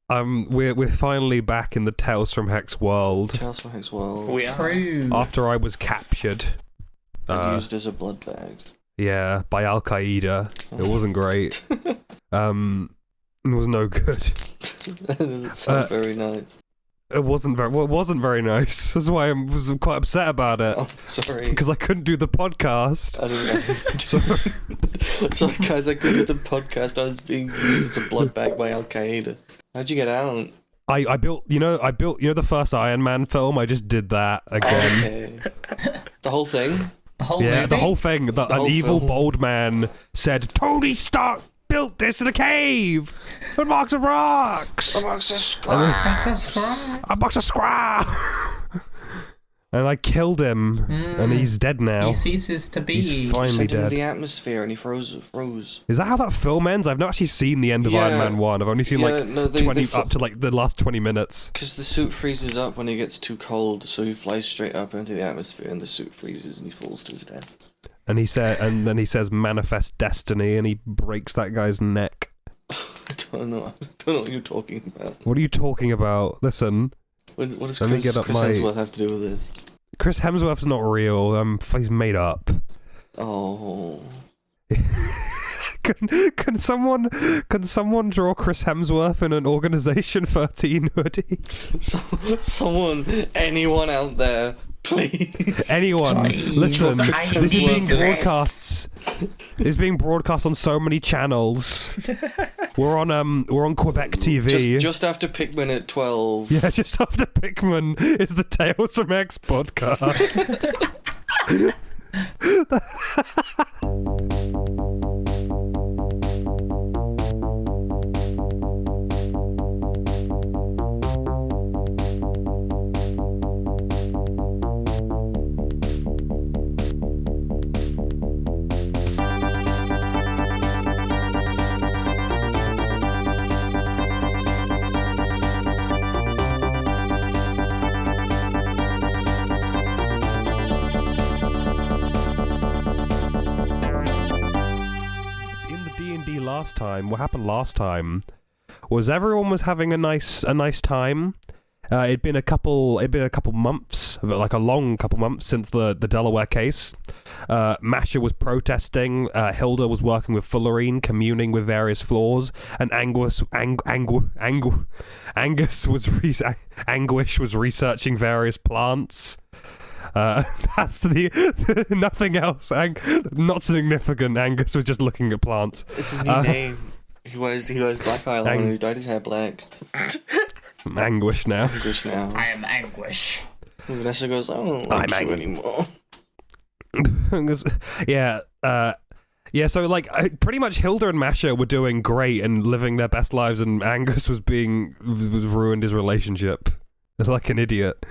We're finally back in the Tales from Hex world. Tales from Hex world. We are. True. After I was captured. And used as a blood bag. Yeah, by Al Qaeda. It wasn't great. It was no good. That doesn't sound very nice. It wasn't very nice. That's why I was quite upset about it. Oh, sorry. Because I couldn't do the podcast. I don't know. Sorry guys, I couldn't do the podcast. I was being used as a blood bag by Al Qaeda. How'd you get out? I built the first Iron Man film. I just did that again. Okay. The whole thing? The whole movie? The whole thing. An whole evil film. old man said, "Tony Stark built this in a cave. A box of rocks. Amongst the scrap. That's a scrap. A box of scrap." And I killed him, and he's dead now. He ceases to be. He's finally Sent him into dead. the atmosphere and he froze. Is that how that film ends? I've not actually seen the end of Iron Man 1. I've only seen up to like the last 20 minutes. Because the suit freezes up when it gets too cold, so he flies straight up into the atmosphere and the suit freezes and he falls to his death. And then he says manifest destiny, and he breaks that guy's neck. I don't know what you're talking about. What are you talking about? Listen, What does Let me Chris get up my- Hemsworth have to do with this? Chris Hemsworth's not real. He's made up. Oh. Can someone draw Chris Hemsworth in an Organization 13 hoodie? Anyone out there, please. Anyone, Please. listen. I This is being need this. broadcast. It's being broadcast on so many channels. We're on Quebec TV. Just after Pikmin at 12. Yeah, just after Pikmin is the Tales from X podcast. Last time, what happened last time was everyone was having a nice time. It'd been a couple months, like a long couple months since the Delaware case. Masha was protesting. Hilda was working with Fullerene, communing with various flaws, and Anguish was researching various plants. That's the nothing else. Not significant. Angus was just looking at plants. It's his new name. He wears black eyeliner and he dyed his hair black. Anguish now. Anguish now. I am Anguish. And Vanessa goes, I don't like you anymore. Yeah. So like, pretty much Hilda and Masha were doing great and living their best lives, and Angus was ruined his relationship like an idiot.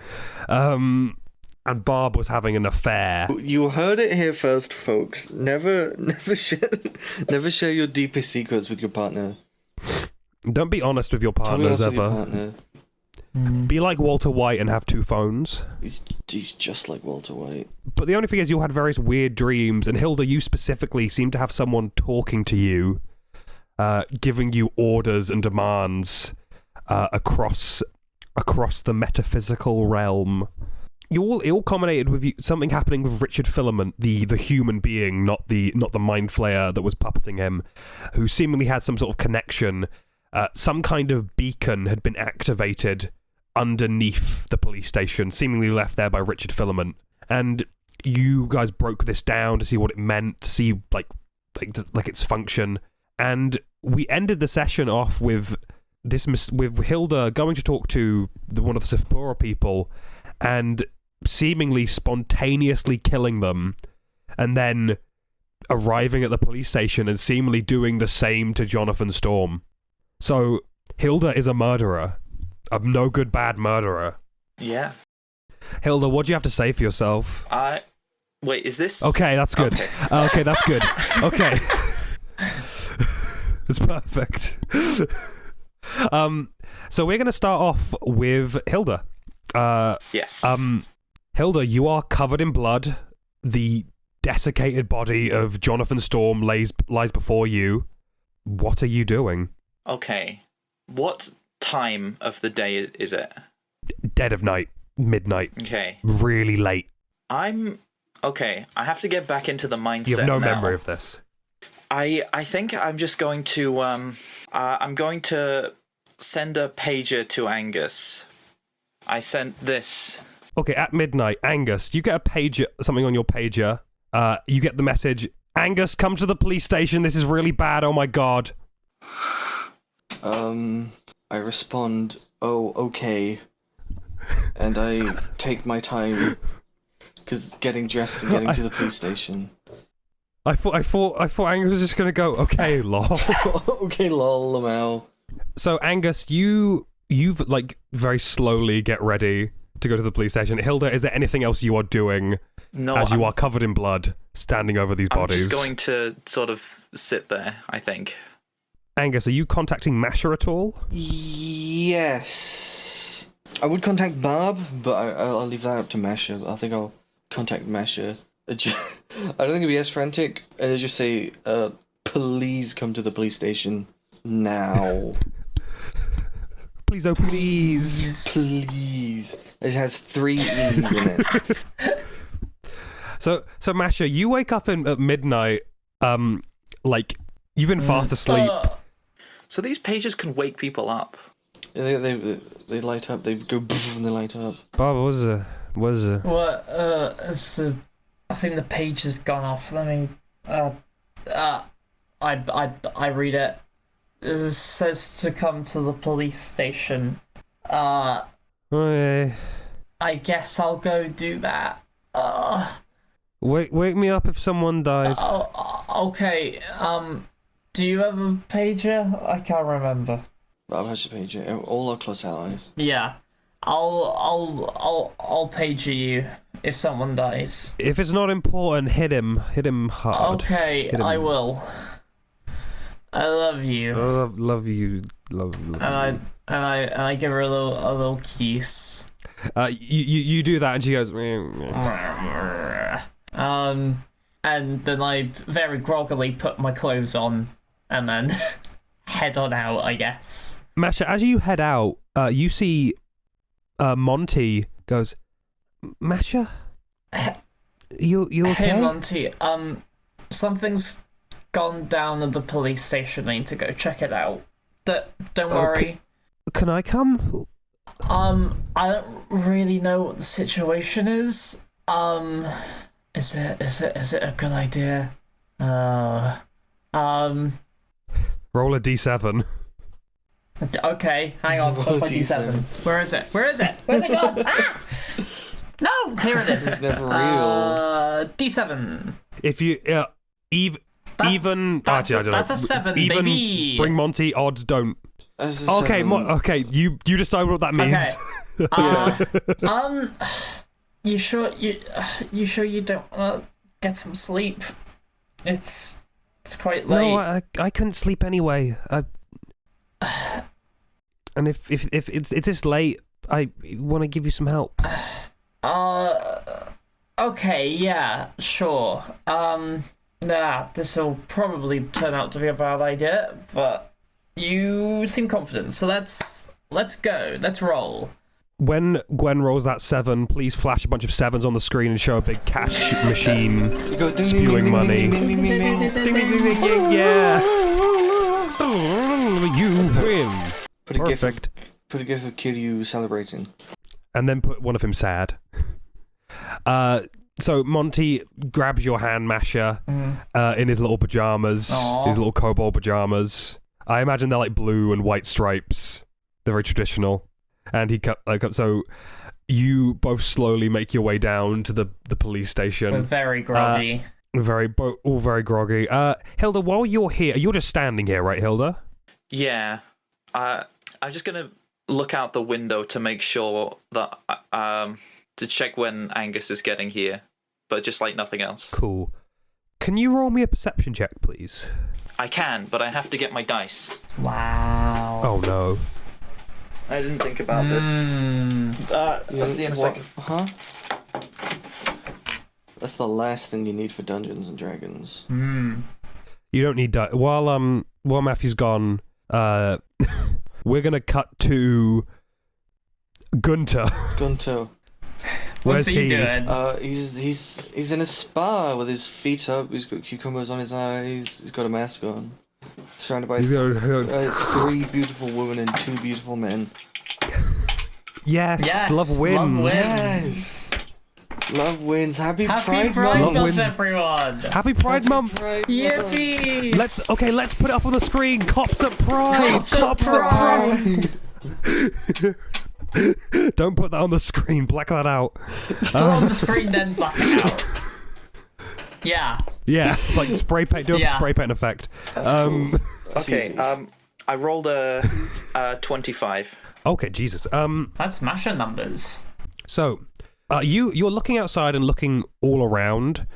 And Barb was having an affair. You heard it here first, folks. Never share your deepest secrets with your partner. Don't be honest with your partners Tell me ever. honest with your partner. Be like Walter White and have 2 phones. He's just like Walter White. But the only thing is, you had various weird dreams, and Hilda, you specifically seem to have someone talking to you, giving you orders and demands across the metaphysical realm. It all culminated with something happening with Richard Filament, the human being, not the mind flayer that was puppeting him, who seemingly had some sort of connection. Some kind of beacon had been activated underneath the police station, seemingly left there by Richard Filament. And you guys broke this down to see what it meant, to see like its function. And we ended the session off with with Hilda going to talk to one of the Sifpura people and seemingly spontaneously killing them, and then arriving at the police station and seemingly doing the same to Jonathan Storm. So Hilda is a murderer, a no good bad murderer. Yeah. Hilda, what do you have to say for yourself? Wait, is this... Okay, that's good. Okay. Okay, that's good. Okay. It's perfect. So we're going to start off with Hilda. Yes. Hilda, you are covered in blood. The desiccated body of Jonathan Storm lies before you. What are you doing? Okay. What time of the day is it? Dead of night, midnight, Okay. really late. Okay, I have to get back into the mindset. You have no now. memory of this. I think I'm just going to I'm going to send a pager to Angus. I sent this. Okay, at midnight, Angus, you get a pager, something on your pager. You get the message, Angus, come to the police station. This is really bad. Oh my god. I respond, oh, okay. And I take my time, because getting dressed and getting to the police station. I thought Angus was just gonna go, okay, lol. Okay, lol, Lamau. So Angus, you've like very slowly get ready to go to the police station. Hilda, is there anything else you are doing No, as you are covered in blood, standing over these I'm bodies? just going to sort of sit there, I think. Angus, are you contacting Masha at all? Yes. I would contact Barb, but I'll leave that up to Masha. I think I'll contact Masha. I don't think it'd be as frantic. And just say, please come to the police station now. Please, oh please. Please. It has 3 E's in it. So Masha, you wake up at midnight, like you've been fast asleep. So these pages can wake people up. They light up. They go poof and they light up. Bob, what is it? What? I think the page has gone off. Let me. I read it. It says to come to the police station. Okay. I guess I'll go do that. Wake me up if someone died. Okay. Do you have a pager? I can't remember. Bob has a pager. All our close allies. Yeah. I'll pager you if someone dies. If it's not important, hit him hard. Okay, Hit him. I will. I love you. I love you, love. And I give her a little kiss. You do that, and she goes. And then I very groggily put my clothes on, and then head on out, I guess. Masha, as you head out, you see Monty goes, Masha, you okay? Hey Monty, something's gone down at the police station. I need to go check it out. Don't worry. Can I come? I don't really know what the situation is. Is it a good idea? Roll a d7. Okay, hang on. What's my D7? Where is it? Where's it gone? Ah! No, here it is. It's never real. D7. If you even That's actually, I don't know. a 7, even, baby. Bring Monty. Odd, don't. Okay, okay. You decide what that means. Okay. You sure you don't want to get some sleep? It's quite late. No, I couldn't sleep anyway. And if it's this late, I want to give you some help. Okay, yeah, sure. This will probably turn out to be a bad idea, but you seem confident, so let's go. Let's roll. When Gwen rolls that 7, please flash a bunch of 7s on the screen and show a big cash machine spewing money. Yeah. You win. Perfect. Put a gif of Kiryu celebrating. And then put one of him sad. So Monty grabs your hand, Masha, in his little pajamas, his little kobold pajamas. I imagine they're like blue and white stripes. They're very traditional. And he so you both slowly make your way down to the police station. We're very groggy. All very groggy. Hilda, while you're here, you're just standing here, right, Hilda? Yeah. I'm just gonna look out the window to make sure that to check when Angus is getting here, but just like nothing else. Cool. Can you roll me a perception check, please? I can, but I have to get my dice. Wow. Oh no. I didn't think about this. I'll see in a second. Huh? That's the last thing you need for Dungeons and Dragons. You don't need while Matthew's gone, we're gonna cut to Gunter. Gunter. What's Where's he doing? He's in a spa with his feet up. He's got cucumbers on his eyes. He's got a mask on. Surrounded by 3 beautiful women and 2 beautiful men. Yes, love wins. Yes. Love wins. Happy Pride Month, wins. everyone! Happy Pride Month. Yippee! Let's put it up on the screen. Cops at Pride. Cops at Pride. Don't put that on the screen. Black that out. Put on the screen, then black it out. Yeah. Yeah, like spray paint. Do a spray paint effect. That's cool. That's Okay. easy. I rolled a 25. Okay, Jesus. That's Masha numbers. So, you're looking outside and looking all around.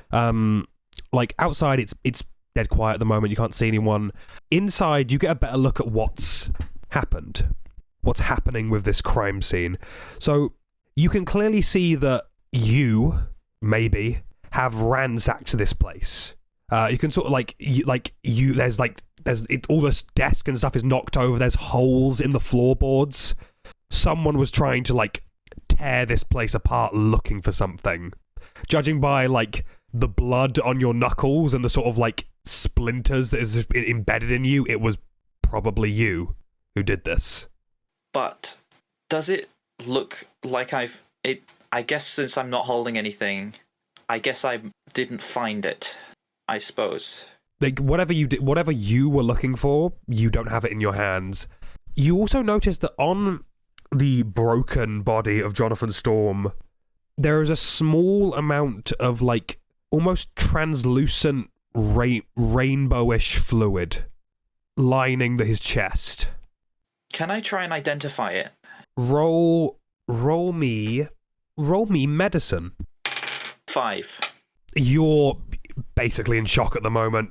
Like outside, it's dead quiet at the moment. You can't see anyone. Inside, you get a better look at what's happened. What's happening with this crime scene. So, you can clearly see that you maybe have ransacked this place. You can sort of all this desk and stuff is knocked over. There's holes in the floorboards. Someone was trying to tear this place apart looking for something. Judging by the blood on your knuckles and the sort of splinters that is embedded in you, it was probably you who did this. But does it look like I guess since I'm not holding anything, I guess I didn't find it, I suppose. Whatever you were looking for, you don't have it in your hands. You also notice that on the broken body of Jonathan Storm, there is a small amount of almost translucent rainbowish fluid lining his chest. Can I try and identify it? Roll me medicine. 5. You're basically in shock at the moment.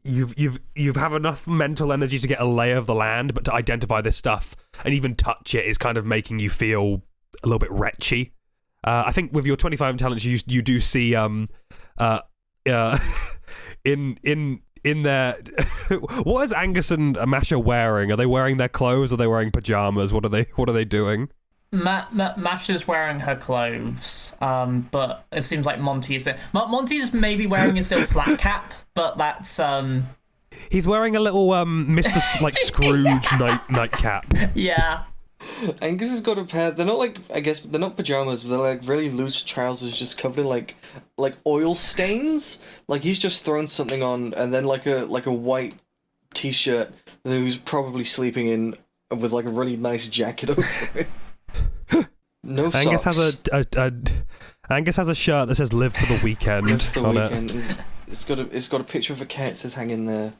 You've have enough mental energy to get a lay of the land, but to identify this stuff and even touch it is kind of making you feel a little bit wretchy. I think with your 25 intelligence, you do see in their what is Angus and Masha wearing? Are they wearing their clothes? Are they wearing pajamas? What are they doing? Masha's wearing her clothes, but it seems like Monty is there. Monty's maybe wearing his little flat cap, but that's He's wearing a little Mr. Scrooge nightcap. Yeah. Angus has got a pair. They're not I guess they're not pajamas, but they're really loose trousers, just covered in oil stains. He's just thrown something on, and then a white t-shirt that he was probably sleeping in with a really nice jacket over it. No Angus socks. Angus has a shirt that says "Live for the Weekend" Live for the on weekend. It's got a picture of a cat that says "Hang in there."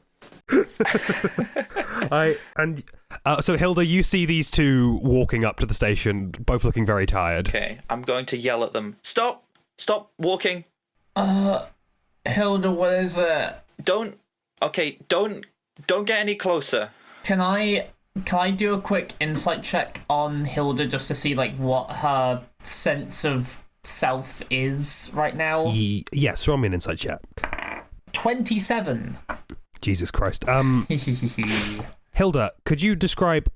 So Hilda, you see these two walking up to the station, both looking very tired. Okay, I'm going to yell at them. Stop walking. Hilda, what is it? Don't get any closer. Can I do a quick insight check on Hilda just to see what her sense of self is right now? Yes, roll me an insight check. 27. Jesus Christ. Hilda, could you describe?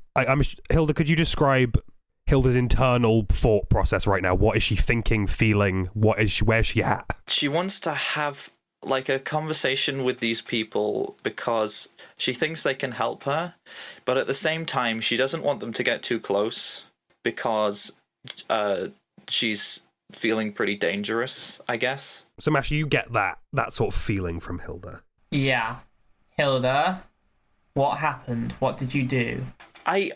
Hilda, could you describe Hilda's internal thought process right now? What is she thinking, feeling? Where's she at? She wants to have a conversation with these people because she thinks they can help her, but at the same time she doesn't want them to get too close because she's feeling pretty dangerous, I guess. So Masha, you get that sort of feeling from Hilda. Yeah. Hilda, what happened? What did you do? I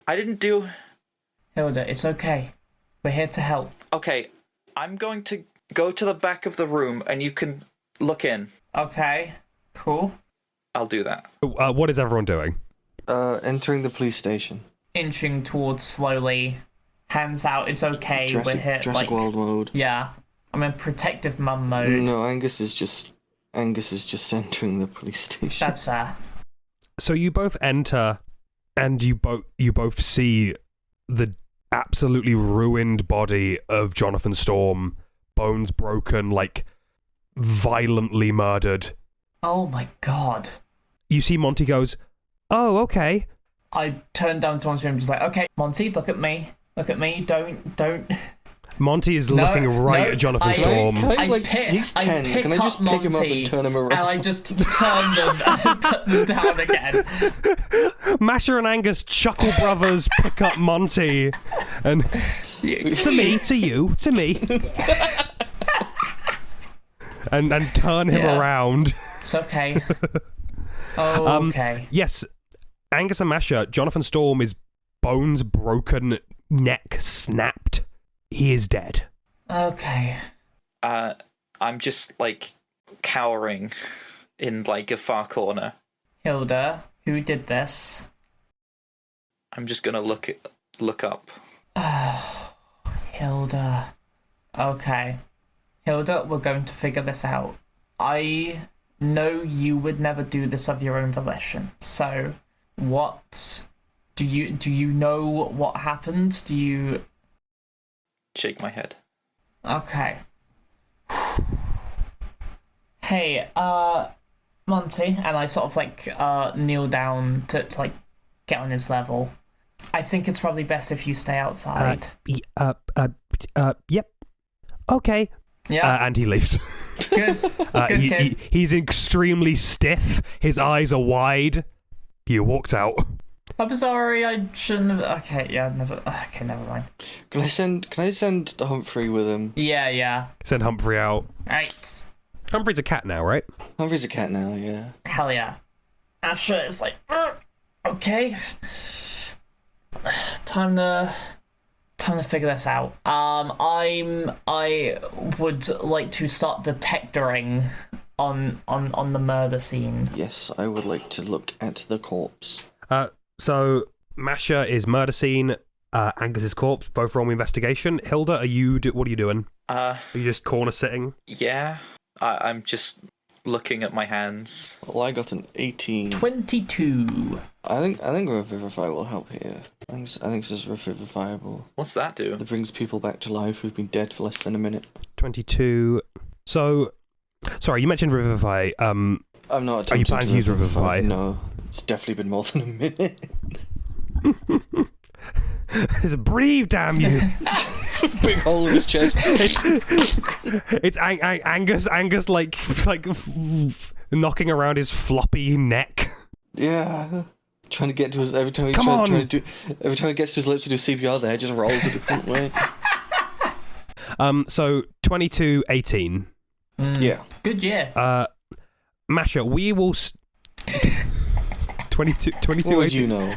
didn't do... Hilda, it's okay. We're here to help. Okay, I'm going to go to the back of the room and you can look in. Okay, cool. I'll do that. What is everyone doing? Entering the police station. Inching towards slowly. Hands out, it's okay. We're here. Jurassic World mode. Yeah. I'm in protective mum mode. No, Angus is just entering the police station. That's fair. So you both enter, and you both see the absolutely ruined body of Jonathan Storm, bones broken, violently murdered. Oh my god. You see Monty goes, "Oh, okay. I turn down to Monty and I'm just like, okay, Monty, look at me. Look at me. Don't. Monty is looking right at Jonathan Storm. Can I he's 10. Can I just pick him up and turn him around? And I just turn them and put them down again. Masha and Angus, Chuckle Brothers, pick up Monty. And to me, to you, to me. and turn him around. It's okay. Okay. Yes, Angus and Masha, Jonathan Storm is bones broken, neck snapped. He is dead. Okay. I'm just like cowering in like a far corner. Hilda, who did this? I'm just gonna look up. Hilda. Okay. Hilda, we're going to figure this out. I know you would never do this of your own volition. So, what do you know what happened? Do you Shake my head. Okay. Hey, Monty, and I sort of like kneel down to like get on his level. I think it's probably best if you stay outside. Yep. Okay. Yeah. And he leaves. Good. Good kid. He's extremely stiff. His eyes are wide. He walks out. I'm sorry, I shouldn't have. Okay, yeah, never. Okay, never mind. Can I send Humphrey with him? Yeah. Send Humphrey out. Right. Humphrey's a cat now, right? Humphrey's a cat now, yeah. Hell yeah. Asher is like, okay. Time to figure this out. I would like to start detectoring on the murder scene. Yes, I would like to look at the corpse. So Masha is murder scene. Angus's corpse. Both roll investigation. Hilda, what are you doing? Are you just corner sitting? Yeah. I'm just looking at my hands. Well, I got an 18. 22. I think Revivify will help here. I think this is revivifiable. What's that do? It brings people back to life who've been dead for less than a minute. 22. So, sorry, you mentioned Revivify. I'm not. Are you planning to use Revivify? No, it's definitely been more than a minute. Breathe, damn you! Big hole in his chest. It's Angus like knocking around his floppy neck. Yeah, trying to get to his every time he every time he gets to his lips to do CPR, there just rolls a different way. So 22-18. Yeah. Good year. Masha, we will. 22. What would you know?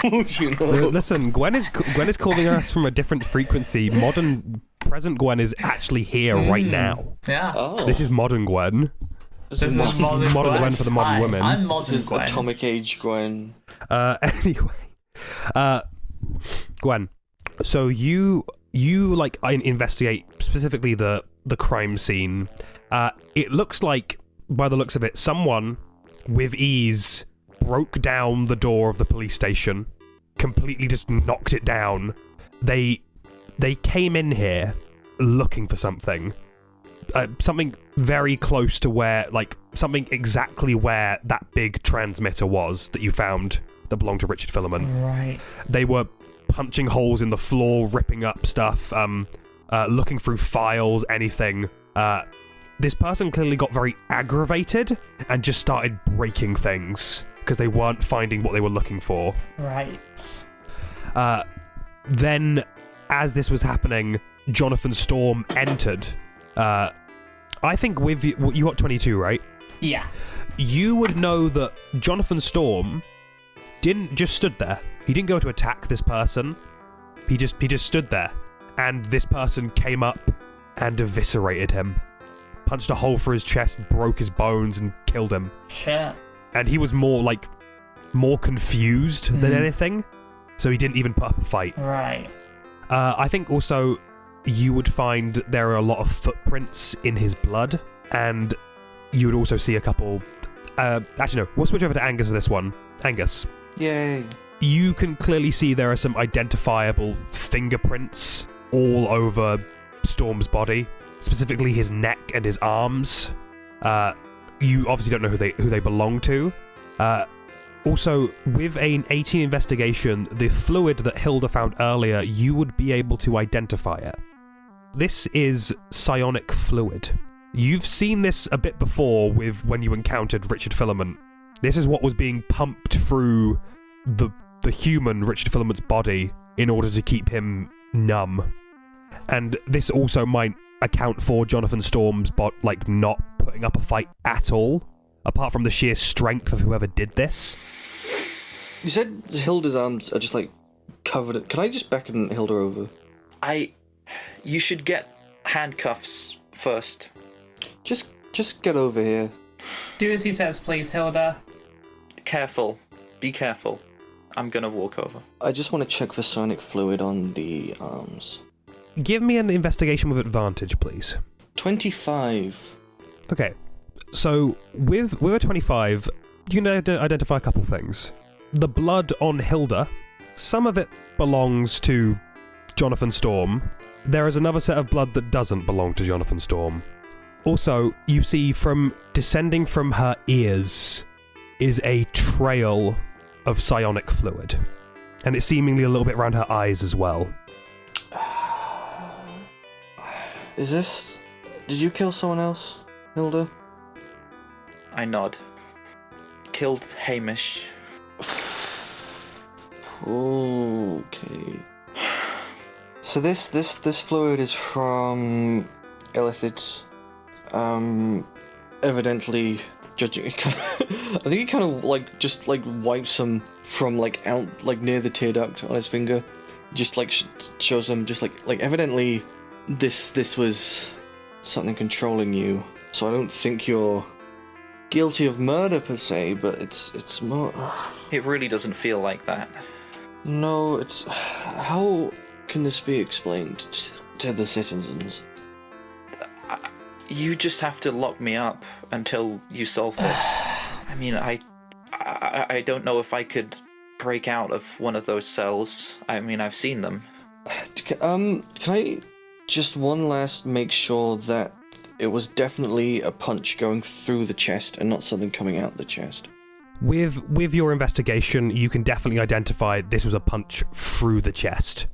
What would you know? Listen, Gwen is calling us from a different frequency. Present Gwen is actually here right now. Yeah. Oh. This is modern Gwen. This is modern Gwen for the modern women. I'm modern This is Gwen. Atomic Age Gwen. Anyway, Gwen. So you like investigate specifically the crime scene. It looks like, by the looks of it, someone with ease broke down the door of the police station, completely just knocked it down. They came in here looking for something very close to where, like, something exactly where that big transmitter was that you found that belonged to Richard Filament. Right. They were punching holes in the floor, ripping up stuff, looking through files, anything. This person clearly got very aggravated and just started breaking things because they weren't finding what they were looking for. Right. Then, as this was happening, Jonathan Storm entered. I think with you got 22, right? Yeah. You would know that Jonathan Storm didn't just stood there. He didn't go to attack this person. He just stood there, and this person came up and eviscerated him, punched a hole through his chest, broke his bones, and killed him. Shit. And he was more confused than anything, so he didn't even put up a fight. Right. I think also you would find there are a lot of footprints in his blood, and you would also see a couple. Actually, no. We'll switch over to Angus for this one. Angus. Yay. You can clearly see there are some identifiable fingerprints all over Storm's body, specifically his neck and his arms. You obviously don't know who they belong to. Also, with an 18 investigation, the fluid that Hilda found earlier, you would be able to identify it. This is psionic fluid. You've seen this a bit before with when you encountered Richard Filament. This is what was being pumped through the human Richard Filament's body in order to keep him numb. And this also might account for Jonathan Storm's not putting up a fight at all, apart from the sheer strength of whoever did this. You said Hilda's arms are just covered. Can I just beckon Hilda over? You should get handcuffs first. Just get over here. Do as he says, please, Hilda. Careful. Be careful. I'm gonna walk over. I just want to check for psionic fluid on the arms. Give me an investigation with advantage, please. 25. Okay, so with a 25, you can identify a couple things. The blood on Hilda, some of it belongs to Jonathan Storm. There is another set of blood that doesn't belong to Jonathan Storm. Also, you see from descending from her ears is a trail of psionic fluid. And it's seemingly a little bit around her eyes as well. Is this... Did you kill someone else, Hilda? I nod. Killed Hamish. Okay. So this fluid is from Illithids. Evidently, judging, I think he kind of just wipes some from out near the tear duct on his finger, just shows him evidently this was something controlling you. So I don't think you're guilty of murder per se, but it's more. It really doesn't feel like that. No, it's how can this be explained to the citizens? You just have to lock me up until you solve this. I mean, I don't know if I could break out of one of those cells. I mean, I've seen them. Can I just one last make sure that it was definitely a punch going through the chest and not something coming out the chest? With your investigation, you can definitely identify this was a punch through the chest.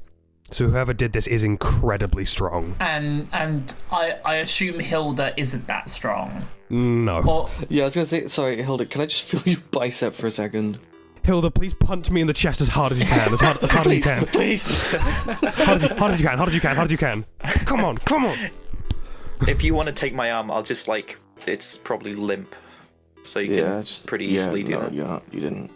So whoever did this is incredibly strong. And I assume Hilda isn't that strong. No. Or, Yeah, I was gonna say, sorry, Hilda, can I just feel your bicep for a second? Hilda, please punch me in the chest as hard as you can. As hard as you can. Please. Hard as you can. Come on. If you want to take my arm, I'll just it's probably limp. So you can pretty easily do that. You didn't.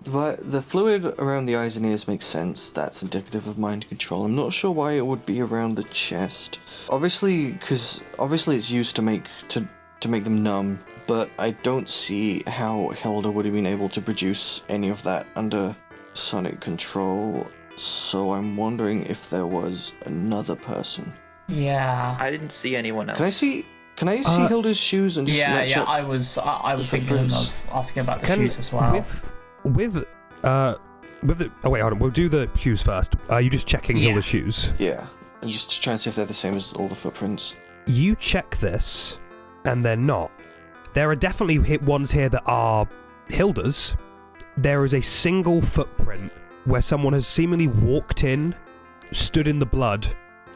But the fluid around the eyes and ears makes sense. That's indicative of mind control. I'm not sure why it would be around the chest. Obviously, because it's used to make them numb. But I don't see how Hilda would have been able to produce any of that under sonic control. So I'm wondering if there was another person. yeah. I didn't see anyone else. Can I see Hilda's shoes and just Yeah, I was thinking of asking about the shoes as well. Oh wait, hold on. We'll do the shoes first. Are you just checking Hilda's shoes? Yeah. I'm just trying to see if they're the same as all the footprints. You check this, and they're not. There are definitely ones here that are Hilda's. There is a single footprint where someone has seemingly walked in, stood in the blood,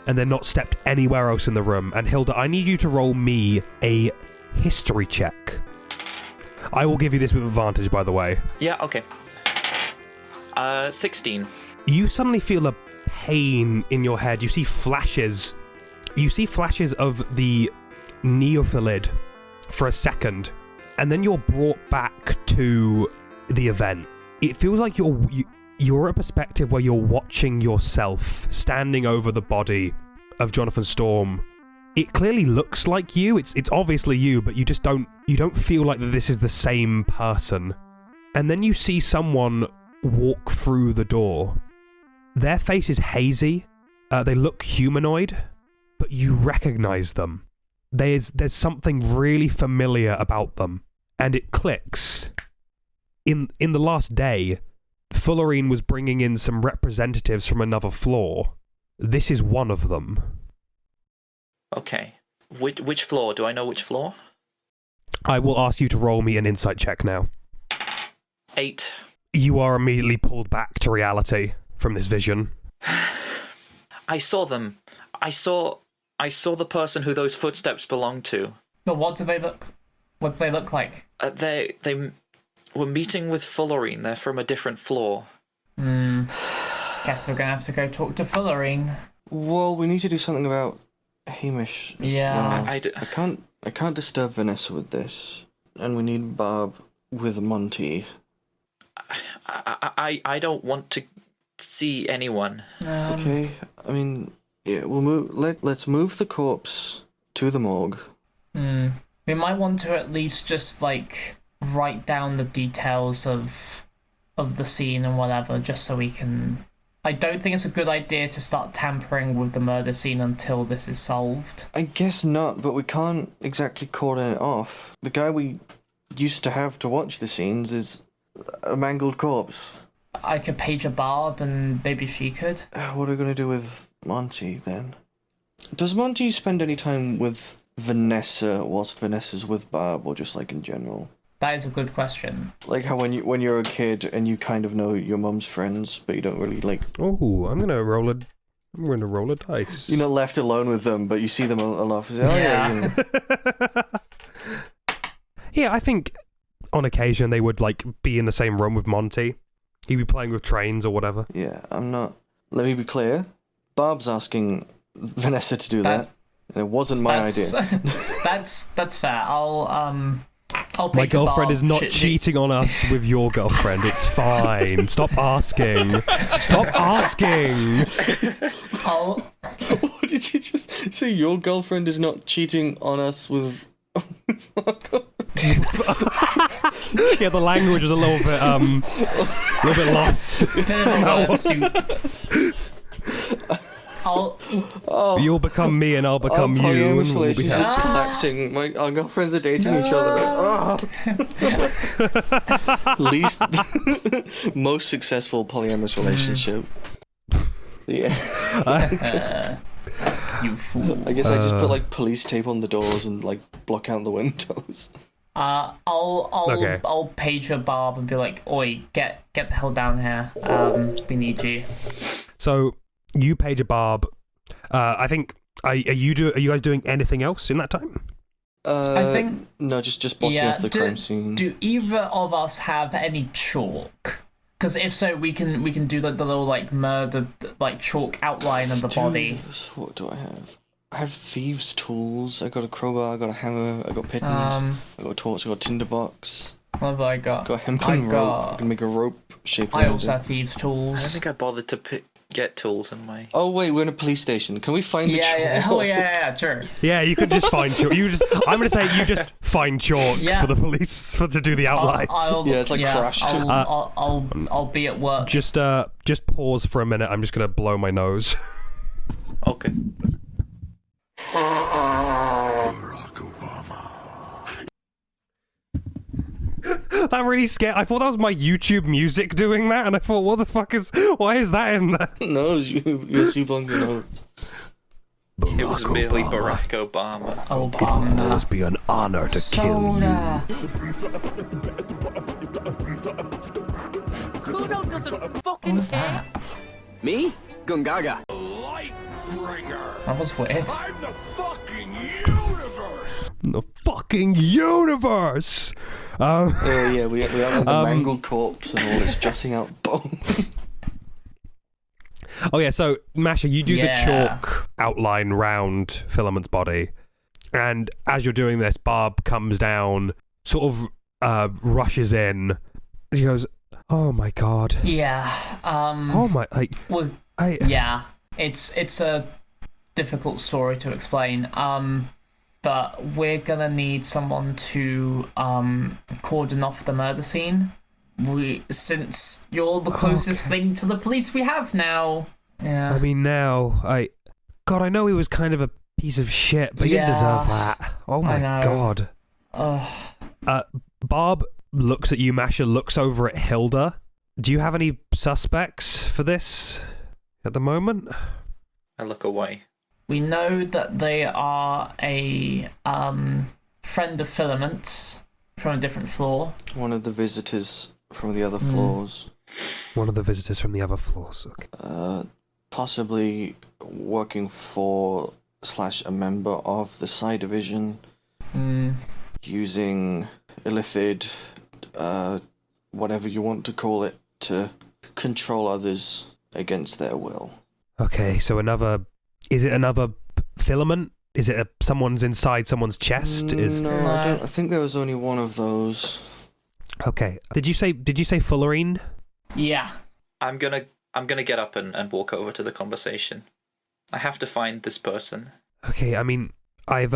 and then not stepped anywhere else in the room. And Hilda, I need you to roll me a history check. I will give you this with advantage, by the way. Yeah, okay. 16. You suddenly feel a pain in your head. You see flashes. Of the neophyllid for a second, and then you're brought back to the event. It feels like you're at a perspective where you're watching yourself standing over the body of Jonathan Storm. It clearly looks like you. It's obviously you, but you don't feel like that this is the same person. And then you see someone walk through the door. Their face is hazy. They look humanoid, but you recognize them. There's something really familiar about them, and it clicks. In the last day, Fullerene was bringing in some representatives from another floor. This is one of them. Okay. Which floor? Do I know which floor? I will ask you to roll me an insight check now. 8. You are immediately pulled back to reality from this vision. I saw them. I saw the person who those footsteps belonged to. But what do they look like? They were meeting with Fullerene. They're from a different floor. Guess we're gonna have to go talk to Fullerene. Well, we need to do something about Hamish. Yeah. Well. I can't disturb Vanessa with this, and we need Barb with Monty. I don't want to see anyone. Okay, I mean, yeah, we'll move. Let's move the corpse to the morgue. We might want to at least just like write down the details of the scene and whatever, just so we can. I don't think it's a good idea to start tampering with the murder scene until this is solved. I guess not, but we can't exactly cordon it off. The guy we used to have to watch the scenes is a mangled corpse. I could page a Barb and maybe she could. What are we going to do with Monty then? Does Monty spend any time with Vanessa whilst Vanessa's with Barb, or just like in general? That is a good question. Like how when you're a kid and you kind of know your mum's friends, but you don't really like. Oh, I'm gonna roll a dice. You're not left alone with them, but you see them a lot. Say, Yeah. Yeah, I think on occasion they would like be in the same room with Monty. He'd be playing with trains or whatever. Yeah, I'm not. Let me be clear. Barb's asking Vanessa to do that. And it wasn't my idea. That's fair. I'll My page a girlfriend Barb. is not Shit, cheating on us with your girlfriend. It's fine. Stop asking. Stop asking. What did you just say? Your girlfriend is not cheating on us with. Yeah, the language is a little bit lost. Bit of a word soup. You'll become me and I'll become you. Polyamorous And we'll be relationship's collapsing. Our girlfriends are dating each other. Least, most successful polyamorous relationship. Yeah. You fool. I guess I just put like police tape on the doors and like block out the windows. I'll page her Barb and be like, "Oi, get the hell down here. We need you." So you page a Barb. I think. Are you guys doing anything else in that time? I think no, just blocking off the crime scene. Do either of us have any chalk? Because if so, we can do the little like murder like chalk outline of the body. What do I have? I have thieves' tools. I got a crowbar. I got a hammer. I got pittons. I got a torch. I got a tinderbox. What have I got? I got a hempen rope. I can make a rope shape. I also have thieves' I tools. don't think I bothered to get tools in my. Oh wait, we're in a police station. Can we find the chalk? Yeah. Oh yeah, sure. Yeah, you could just find chalk. I'm gonna say you just find chalk for the police to do the outline. It's like crushed. I'll be at work. Just pause for a minute. I'm just gonna blow my nose. Okay. That really scared. I thought that was my YouTube music doing that, and I thought, why is that in there? No, you blowing your nose. It was merely Barack Obama. It will always be an honor to kill you. Kudo doesn't fucking What was that? Me? Gungaga. That was weird. I'm the fucking universe. The fucking universe. Yeah, we have the mangled corpse and all this jutting out bone. Oh yeah, so Masha, you do the chalk outline round Filament's body, and as you're doing this, Barb comes down, sort of rushes in, and she goes, "Oh my god." Yeah. Oh my, like. Well, yeah. It's a difficult story to explain. But we're gonna need someone to cordon off the murder scene. Since you're the closest thing to the police we have now. Yeah. I mean, God, I know he was kind of a piece of shit, but he didn't deserve that. Oh my god. Barb looks at you, Masha, looks over at Hilda. Do you have any suspects for this at the moment? I look away. We know that they are a friend of Filament's from a different floor. One of the visitors from the other floors. One of the visitors from the other floors. Okay. Possibly working for / a member of the Psi Division. Using illithid, whatever you want to call it, to control others against their will. Okay, so is it another filament? Is it someone's inside someone's chest? No, I think there was only one of those. Okay. Did you say fullerene? Yeah. I'm gonna get up and walk over to the conversation. I have to find this person. Okay, I mean, I've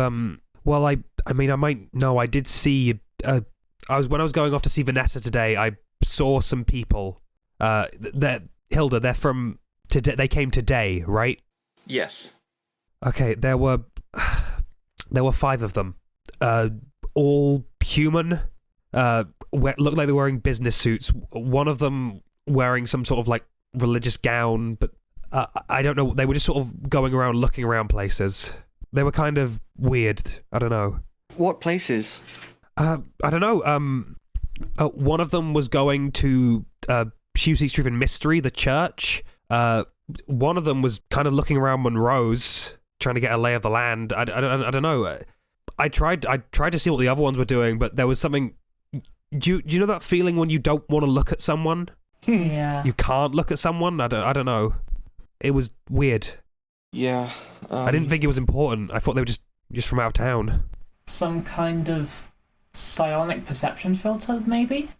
well, I might know. I did see. When I was going off to see Vanessa today, I saw some people. Hilda, they're from today. They came today, right? Yes. Okay, there were 5 of them, all human. Looked like they were wearing business suits. One of them wearing some sort of like religious gown, but I don't know. They were just sort of going around, looking around places. They were kind of weird. I don't know. What places? I don't know. One of them was going to Pusey Street in Mystery, the church. One of them was kind of looking around Monroe's, trying to get a lay of the land. I don't know. I tried to see what the other ones were doing, but there was something. Do you know that feeling when you don't want to look at someone? Yeah. You can't look at someone? I don't know. It was weird. Yeah. I didn't think it was important. I thought they were just from out of town. Some kind of psionic perception filter, maybe?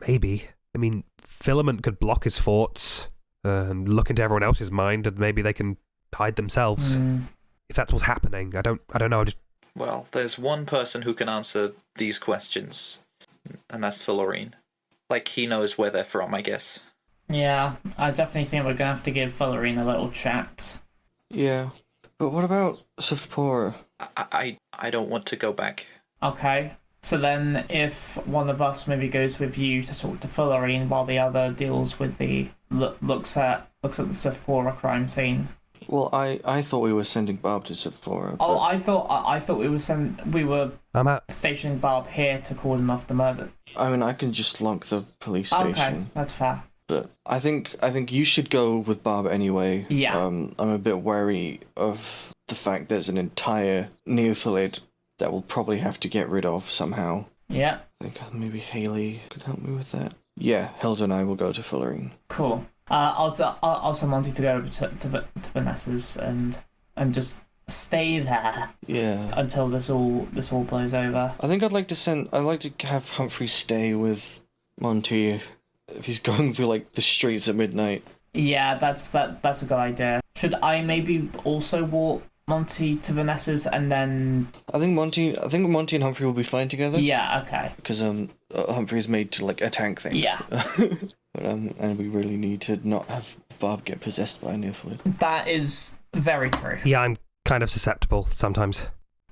Maybe. I mean, Filament could block his thoughts and look into everyone else's mind, and maybe they can hide themselves. If that's what's happening, I don't know. Well, there's one person who can answer these questions, and that's Fullerene. Like, he knows where they're from, I guess. Yeah, I definitely think we're going to have to give Fullerene a little chat. Yeah. But what about Sifpora? I don't want to go back. Okay. So then if one of us maybe goes with you to talk to Fullerene while the other deals with the... looks at the Sifpora crime scene. Well, I thought we were sending Barb to Sifpora. Oh, I thought we were I'm out. stationing Barb here to cordon off the murder. I mean, I can just lock the police station. Okay, that's fair. But I think you should go with Barb anyway. Yeah. I'm a bit wary of the fact there's an entire neophyllid that we'll probably have to get rid of somehow. Yeah. I think maybe Haley could help me with that. Yeah, Hilda and I will go to Fullerene. Cool. I'll tell Monty to go over to Vanessa's and just stay there. Yeah. Until this all blows over. I think I'd like to have Humphrey stay with Monty if he's going through like the streets at midnight. Yeah, that's a good idea. Should I maybe also walk Monty to Vanessa's and then... I think Monty and Humphrey will be fine together. Yeah, okay. Because Humphrey's made to like attack things. Yeah. But and we really need to not have Barb get possessed by a neophyllid. That is very true. Yeah, I'm kind of susceptible sometimes.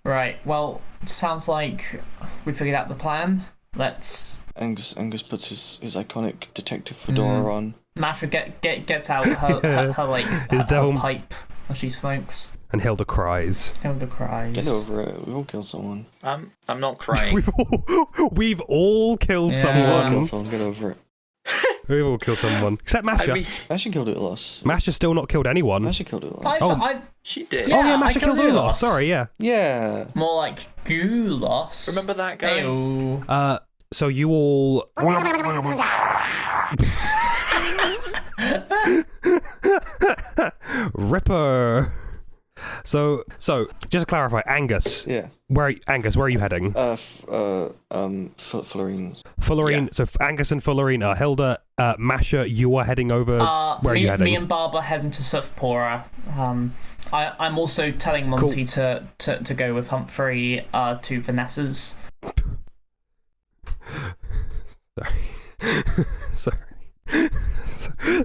Right, well, sounds like we figured out the plan. Let's... Angus puts his iconic detective fedora on. Masha gets out her like her pipe as she smokes. And Hilda cries. Hilda cries. Get over it. We've all killed someone. I'm not crying. We've all killed someone. Get over it. We've all killed someone. Except Masha. I mean, Masha killed Ulos. Masha's still not killed anyone. Masha killed Ulos. I've she did. Yeah, oh yeah, Masha I killed killed Ulos. Ulos. Sorry, yeah. Yeah. more like Gulos. Remember that guy? Ayo. So you all... Ripper. So just to clarify, Angus. Yeah. Where are you heading? Fullerene. Fullerene. Yeah. So Angus and Fullerene are Hilda. Masha, you are heading over. Where are you heading? Me and Barb are heading to Sifpora. I'm also telling Monty to go with Humphrey to Vanessa's.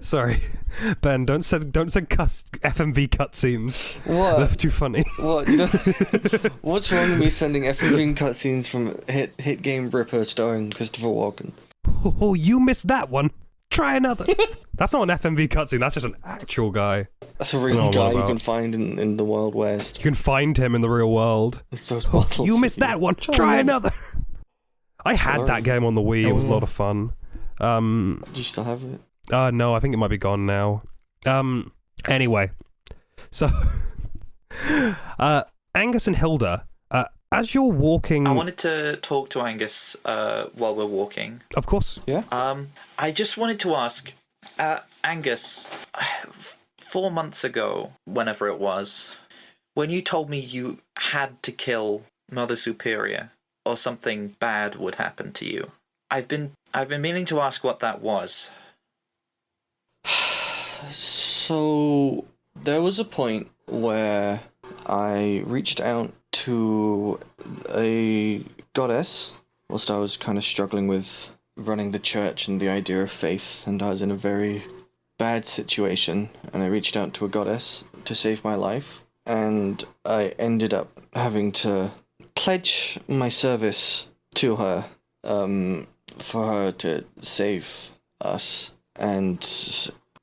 Sorry, Ben. Don't send FMV cutscenes. What? They're too funny. What? What's wrong with me sending FMV cutscenes from hit game Ripper starring Christopher Walken? Oh, you missed that one. Try another. That's not an FMV cutscene. That's just an actual guy. That's a real guy you can find in the Wild West. You can find him in the real world. It's those bottles. You missed that one. Try another. I had that game on the Wii. It was a lot of fun. Do you still have it? No, I think it might be gone now. Anyway, so Angus and Hilda, as you're walking, I wanted to talk to Angus while we're walking. of course, Yeah. I just wanted to ask, Angus, 4 months ago, whenever it was, when you told me you had to kill Mother Superior or something bad would happen to you, I've been meaning to ask what that was. So there was a point where I reached out to a goddess whilst I was kind of struggling with running the church and the idea of faith, and I was in a very bad situation, and I reached out to a goddess to save my life, and I ended up having to pledge my service to her for her to save us, and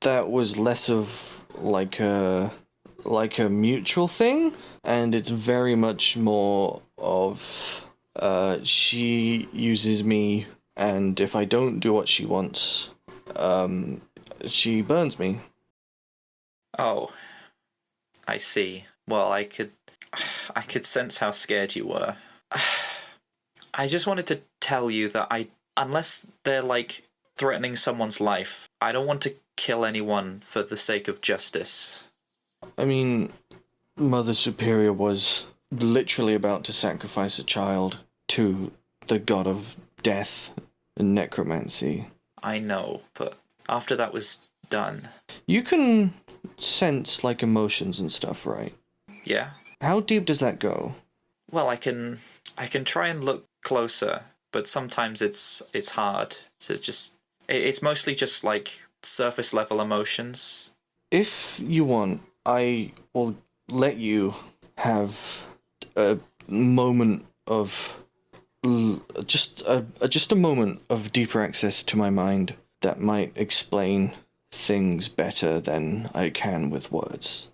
that was less of like a mutual thing, and it's very much more of she uses me, and if I don't do what she wants, she burns me. Oh, I see. Well, I could sense how scared you were. I just wanted to tell you that unless they're like threatening someone's life, I don't want to kill anyone for the sake of justice. I mean, Mother Superior was literally about to sacrifice a child to the god of death and necromancy. I know, but after that was done, You can sense like emotions and stuff, right? yeah. How deep does that go? Well, I can try and look closer, but sometimes it's hard to just. It's mostly just like surface level emotions. If you want, I will let you have a moment of just a moment of deeper access to my mind that might explain things better than I can with words.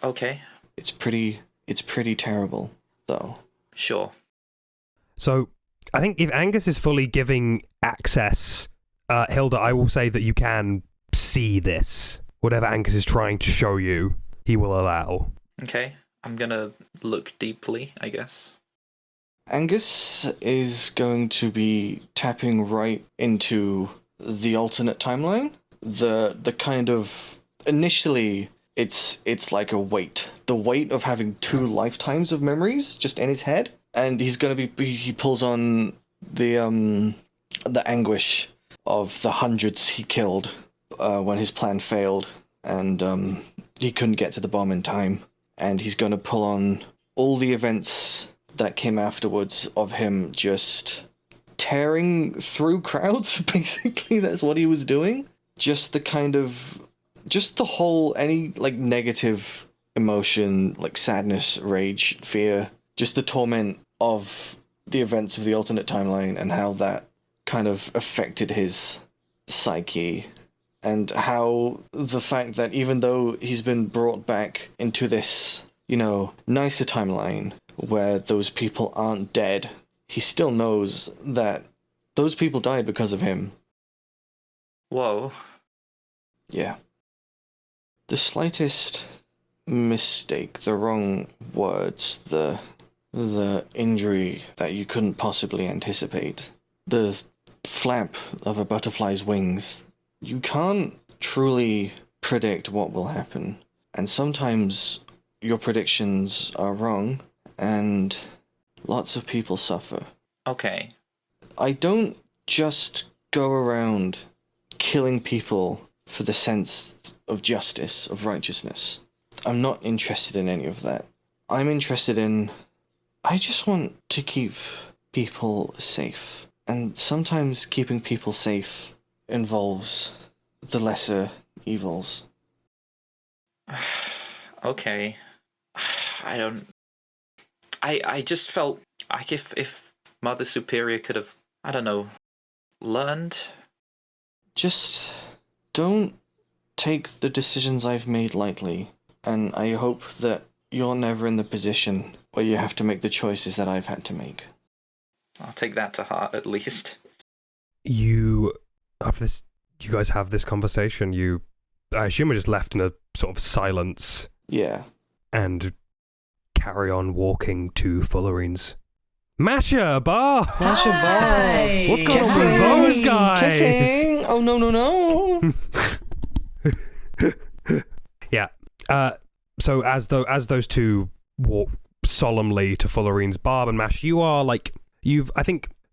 Okay, It's pretty terrible, though. sure. So I think if Angus is fully giving access, Hilda, I will say that you can see this. Whatever Angus is trying to show you, he will allow. Okay, I'm gonna look deeply, I guess. Angus is going to be tapping right into the alternate timeline. The kind of initially it's like a weight. The weight of having 2 lifetimes of memories just in his head. And he's gonna he pulls on the anguish of the hundreds he killed when his plan failed and he couldn't get to the bomb in time. And he's gonna pull on all the events that came afterwards of him just tearing through crowds, basically. That's what he was doing. Just the whole, any, like, negative emotion, like sadness, rage, fear, just the torment of the events of the alternate timeline and how that kind of affected his psyche. And how the fact that even though he's been brought back into this, nicer timeline, where those people aren't dead, he still knows that those people died because of him. Whoa. Yeah. The slightest mistake, the wrong words, the injury that you couldn't possibly anticipate, the flap of a butterfly's wings, you can't truly predict what will happen. And sometimes your predictions are wrong, and lots of people suffer. Okay. I don't just go around killing people for the sense of justice, of righteousness. I'm not interested in any of that. I just want to keep people safe. And sometimes keeping people safe involves the lesser evils. Okay. I just felt like if Mother Superior could have, I don't know, learned. Just don't take the decisions I've made lightly, and I hope that you're never in the position where you have to make the choices that I've had to make. I'll take that to heart, at least. after this, you guys have this conversation. I assume are just left in a sort of silence Yeah. and carry on walking to Fullerine's. Masha, Bar! Masha, Hi. What's going on Kissing. with those guys? Kissing! Oh, no. Yeah. So as those two walk solemnly to Fullerine's, Barb and Mash, you are like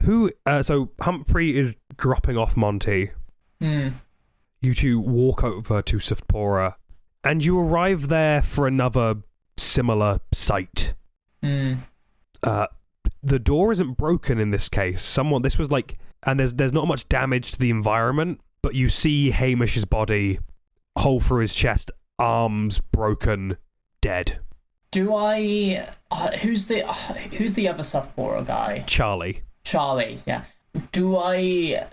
so Humphrey is dropping off Monty. You two walk over to Sufpora, and you arrive there for another similar sight. The door isn't broken in this case. This was like, and there's not much damage to the environment, but you see Hamish's body, hole through his chest, arms broken, dead. Do I? Who's the other Sufpora guy? Charlie. Charlie. Yeah. Do I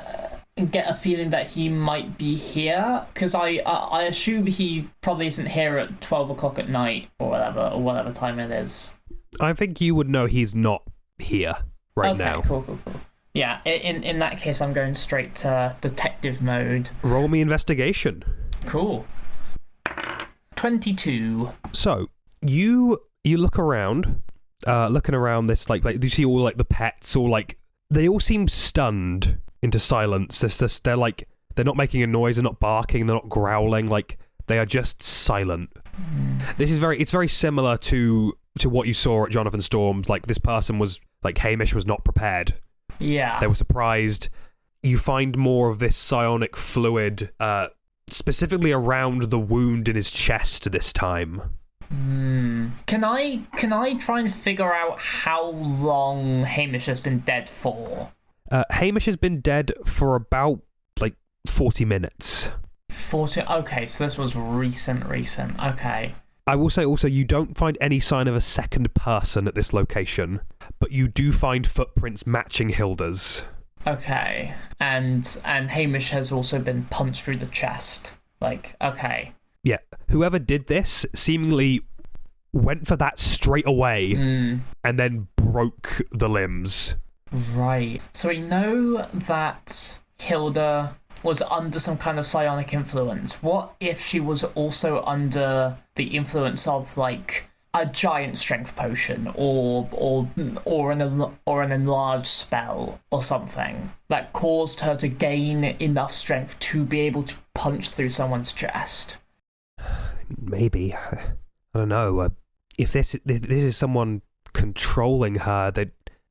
get a feeling that he might be here? Because I assume he probably isn't here at 12 o'clock at night or whatever time it is. I think you would know he's not here now. Okay, cool. Yeah, in that case, I'm going straight to detective mode. Roll me investigation. Cool. 22. So you look around, looking around this like you see all like the pets, all like they all seem stunned into silence. They're not making a noise, they're not barking, they're not growling, like they are just silent. This is very similar to what you saw at Jonathan Storm's. Like this person was like Hamish was not prepared. Yeah. They were surprised. You find more of this psionic fluid, specifically around the wound in his chest this time. Can I try and figure out how long Hamish has been dead for? Hamish has been dead for about 40 minutes. 40. Okay, so this was recent. Okay. I will say also you don't find any sign of a second person at this location, but you do find footprints matching Hilda's. Okay. And Hamish has also been punched through the chest. Okay. Yeah. Whoever did this seemingly went for that straight away and then broke the limbs. Right. So we know that Hilda was under some kind of psionic influence. What if she was also under the influence of a giant strength potion or an enlarged spell or something that caused her to gain enough strength to be able to punch through someone's chest? Maybe. I don't know. If this is someone controlling her,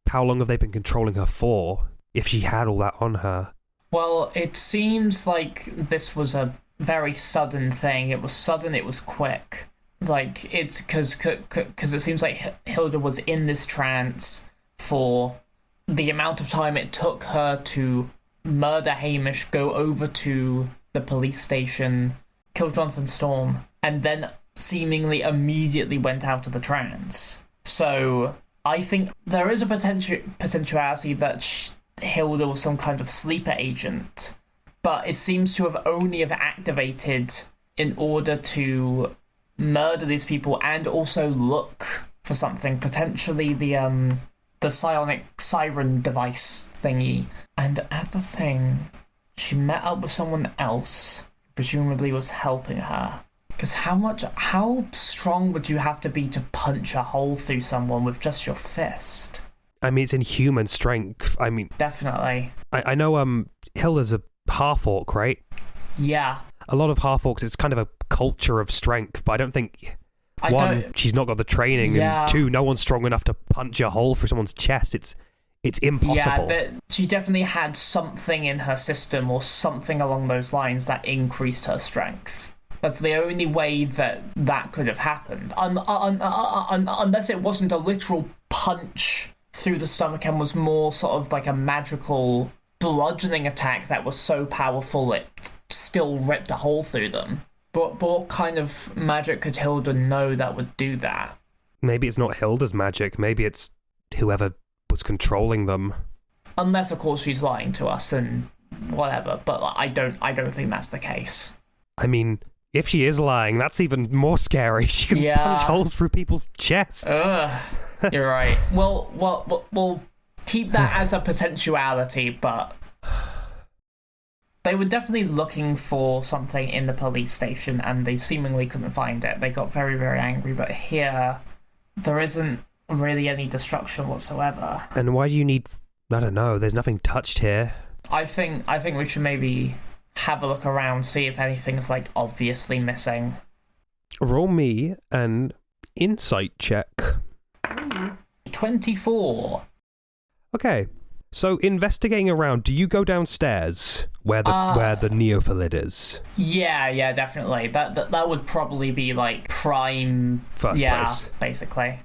how long have they been controlling her for? If she had all that on her. Well, it seems like this was a very sudden thing. It was sudden, it was quick. It's because it seems like Hilda was in this trance for the amount of time it took her to murder Hamish, go over to the police station, kill Jonathan Storm, and then seemingly immediately went out of the trance. So I think there is a potentiality that Hilda was some kind of sleeper agent, but it seems to have only activated in order to murder these people and also look for something, potentially the psionic siren device thingy. And at the thing, she met up with someone else, presumably was helping her. Because how strong would you have to be to punch a hole through someone with just your fist? I mean, it's in human strength. I mean, definitely. I know Hilda's a half-orc, right? Yeah. A lot of half-orcs, it's kind of a culture of strength, but I don't think, she's not got the training, and two, no one's strong enough to punch a hole through someone's chest. It's impossible. Yeah, she definitely had something in her system or something along those lines that increased her strength. That's the only way that could have happened. Unless it wasn't a literal punch through the stomach and was more sort of like a magical bludgeoning attack that was so powerful it still ripped a hole through them. But what kind of magic could Hilda know that would do that? Maybe it's not Hilda's magic. Maybe it's whoever was controlling them. Unless, of course, she's lying to us and whatever. But I don't think that's the case. I mean, if she is lying, that's even more scary. She can punch holes through people's chests. You're right. We'll keep that as a potentiality, but They were definitely looking for something in the police station, and they seemingly couldn't find it. They got very, very angry, but here, there isn't really any destruction whatsoever. And why do you need... I don't know, there's nothing touched here. I think we should maybe have a look around, see if anything's, like, obviously missing. Roll me an insight check. 24. Okay, so investigating around, do you go downstairs where the neophyllid is? Yeah, definitely. That would probably be, like, prime... First place. Basically.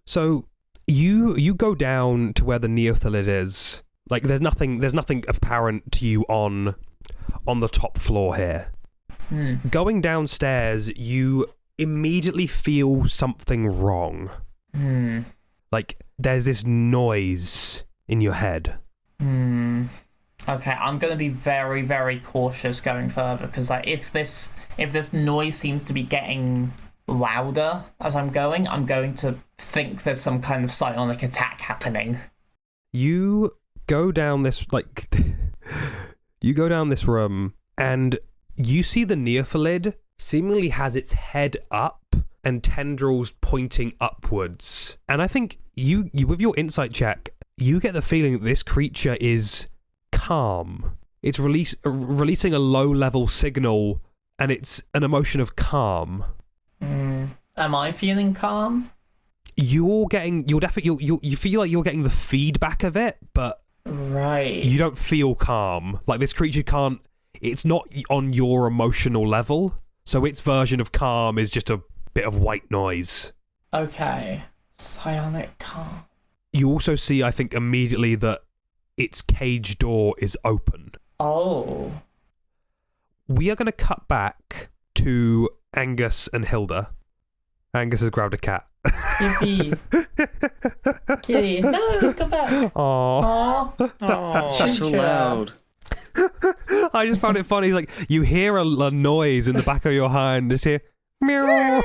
So you go down to where the neophyllid is. Like, there's nothing apparent to you on the top floor here. Going downstairs, you immediately feel something wrong. Like, there's this noise in your head. Okay, I'm going to be very, very cautious going further, because like, if this noise seems to be getting louder as I'm going to think there's some kind of psionic attack happening. You go down this, room, and you see the neophyllid seemingly has its head up and tendrils pointing upwards. And I think you with your insight check, you get the feeling that this creature is calm. It's releasing a low-level signal, and it's an emotion of calm. Am I feeling calm? You feel like you're getting the feedback of it, but right. You don't feel calm. Like, this creature can't... It's not on your emotional level, so its version of calm is just a bit of white noise. Okay. Psionic calm. You also see, I think, immediately that its cage door is open. Oh. We are going to cut back to Angus and Hilda. Angus has grabbed a cat. Yippee. Kitty. No, come back. Aww. Oh, She's so loud. I just found it funny. Like, you hear a noise in the back of your hand. Just hear, meow.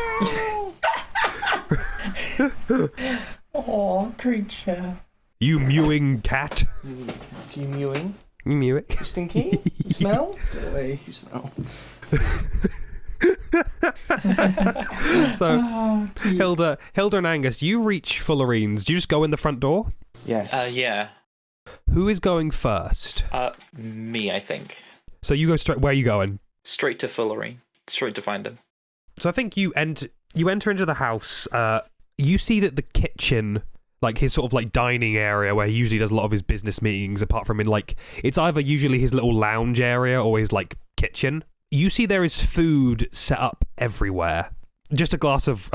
Oh, creature. You mewing cat. Do you mewing? You mew it. You stinky? You smell? Go away, you smell. So, Hilda and Angus, you reach Fullerine's. Do you just go in the front door? Yes. Yeah. Who is going first? Me, I think. So you go straight. Where are you going? Straight to Fullerene. Straight to find him. So I think you enter into the house. You see that the kitchen, like his sort of like dining area where he usually does a lot of his business meetings, apart from in like, it's either usually his little lounge area or his like kitchen. You see there is food set up everywhere. Just a glass of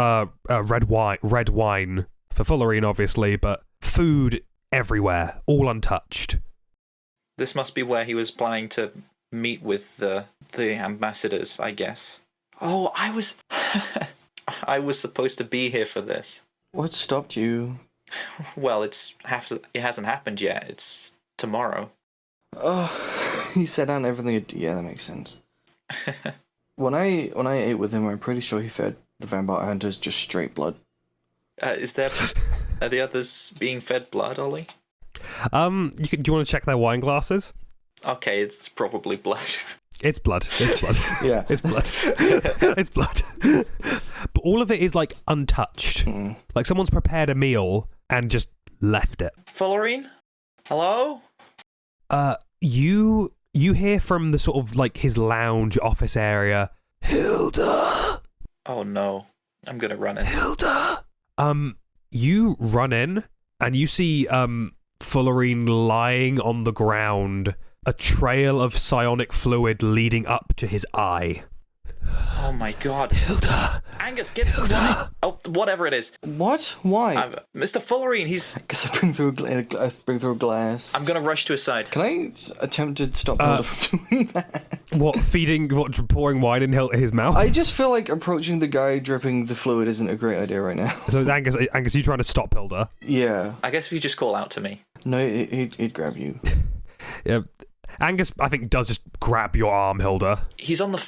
red wine for Fullerene, obviously, but food everywhere, all untouched. This must be where he was planning to meet with the ambassadors, I guess. Oh, I was supposed to be here for this. What stopped you? Well, it hasn't happened yet. It's tomorrow. Oh, he set down everything. Yeah, that makes sense. When I ate with him, I'm pretty sure he fed the vampire hunters just straight blood. Are the others being fed blood, Ollie? Do you want to check their wine glasses? Okay, it's probably blood. It's blood. It's blood. Yeah. It's blood. It's blood. But all of it is like untouched. Like someone's prepared a meal and just left it. Fullerene? Hello? You hear from the sort of like his lounge office area, Hilda. Oh no. I'm gonna run in. Hilda. You run in and you see Fullerene lying on the ground, a trail of psionic fluid leading up to his eye. Oh my god. Hilda. Angus, get some wine. Oh, whatever it is. What? Why? Mr. Fullerene, he's... Because I bring through a glass. I'm gonna rush to his side. Can I attempt to stop Hilda from doing that? Pouring wine in his mouth? I just feel like approaching the guy dripping the fluid isn't a great idea right now. So Angus, you trying to stop Hilda? Yeah. I guess if you just call out to me. No, he'd grab you. Yeah. Angus, I think, does just grab your arm, Hilda. He's on the...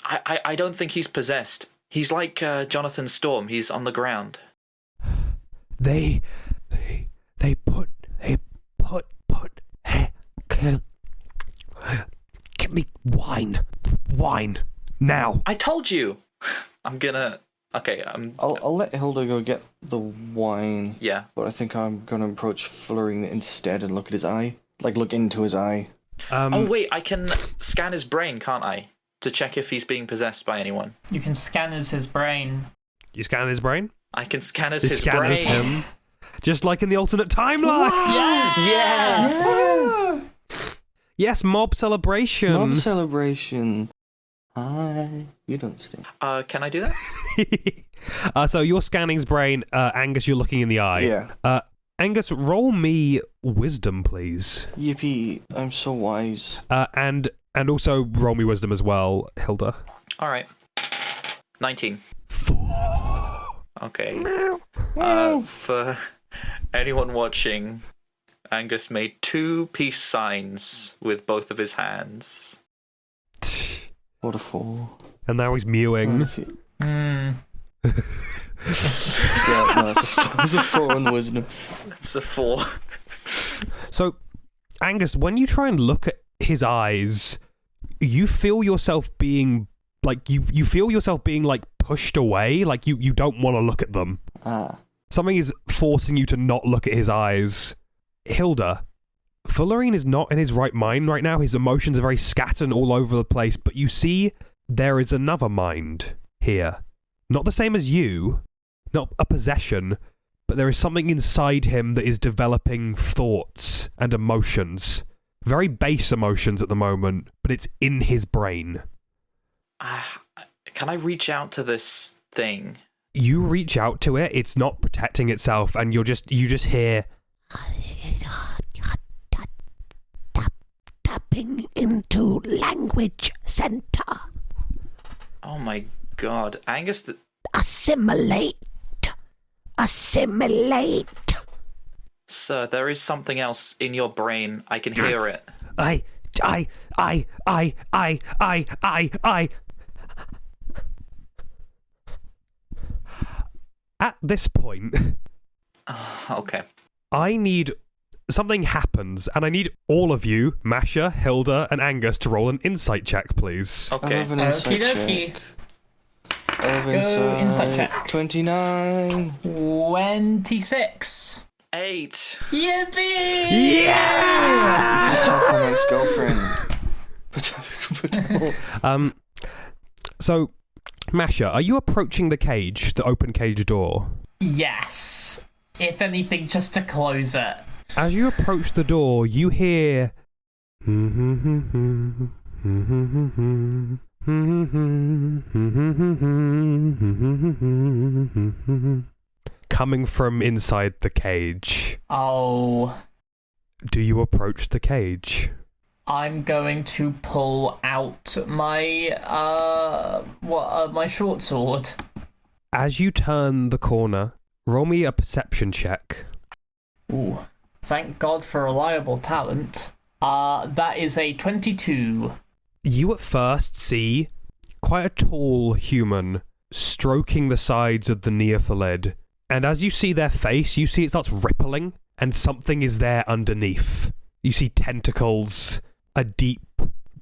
I don't think he's possessed. He's like Jonathan Storm. He's on the ground. They put. Hey, me wine. Wine. Now. I told you. I'm gonna. Okay. I'll let Hilda go get the wine. Yeah. But I think I'm gonna approach Fullerene instead and look at his eye. Like, look into his eye. Oh wait, I can scan his brain, can't I? To check if he's being possessed by anyone. You can scan his brain. You scan his brain? I can scan his Scan brain. as him. Just like in the alternate timeline. Yes. Yes, mob celebration. Mob celebration. Hi. You don't stink. Can I do that? So you're scanning his brain. Angus, you're looking in the eye. Yeah. Angus, roll me wisdom, please. Yippee. I'm so wise. And also roll me wisdom as well, Hilda. All right. 19. 4. Okay. For anyone watching, Angus made 2 peace signs with both of his hands. What a fool. And now he's mewing. Yeah, no, that's a 4 on wisdom. That's a 4. So, Angus, when you try and look at his eyes, you feel yourself being like you feel yourself being like pushed away, like you don't want to look at them. Something is forcing you to not look at his eyes. Hilda, Fullerene is not in his right mind right now. His emotions are very scattered all over the place, but you see there is another mind here. Not the same as you, not a possession, but there is something inside him that is developing thoughts and emotions. Very base emotions at the moment, but it's in his brain. Can I reach out to this thing? You reach out to it, it's not protecting itself, and you just hear tapping into language center. Oh my god. Angus... Assimilate. Sir, there is something else in your brain. I can hear it. I. At this point, Okay. I need something happens, and I need all of you, Masha, Hilda, and Angus, to roll an insight check, please. I Okay. have an insight Okie check. I have Go insight check. 29. 26. 8. Yippee! Yeah! Attack on my ex-girlfriend. So, Masha, are you approaching the cage, the open cage door? Yes. If anything, just to close it. As you approach the door, you hear coming from inside the cage. Oh. Do you approach the cage? I'm going to pull out my my short sword. As you turn the corner, roll me a perception check. Ooh. Thank God for reliable talent. That is a 22. You at first see quite a tall human stroking the sides of the Neophyllid, and as you see their face, you see it starts rippling, and something is there underneath. You see tentacles, a deep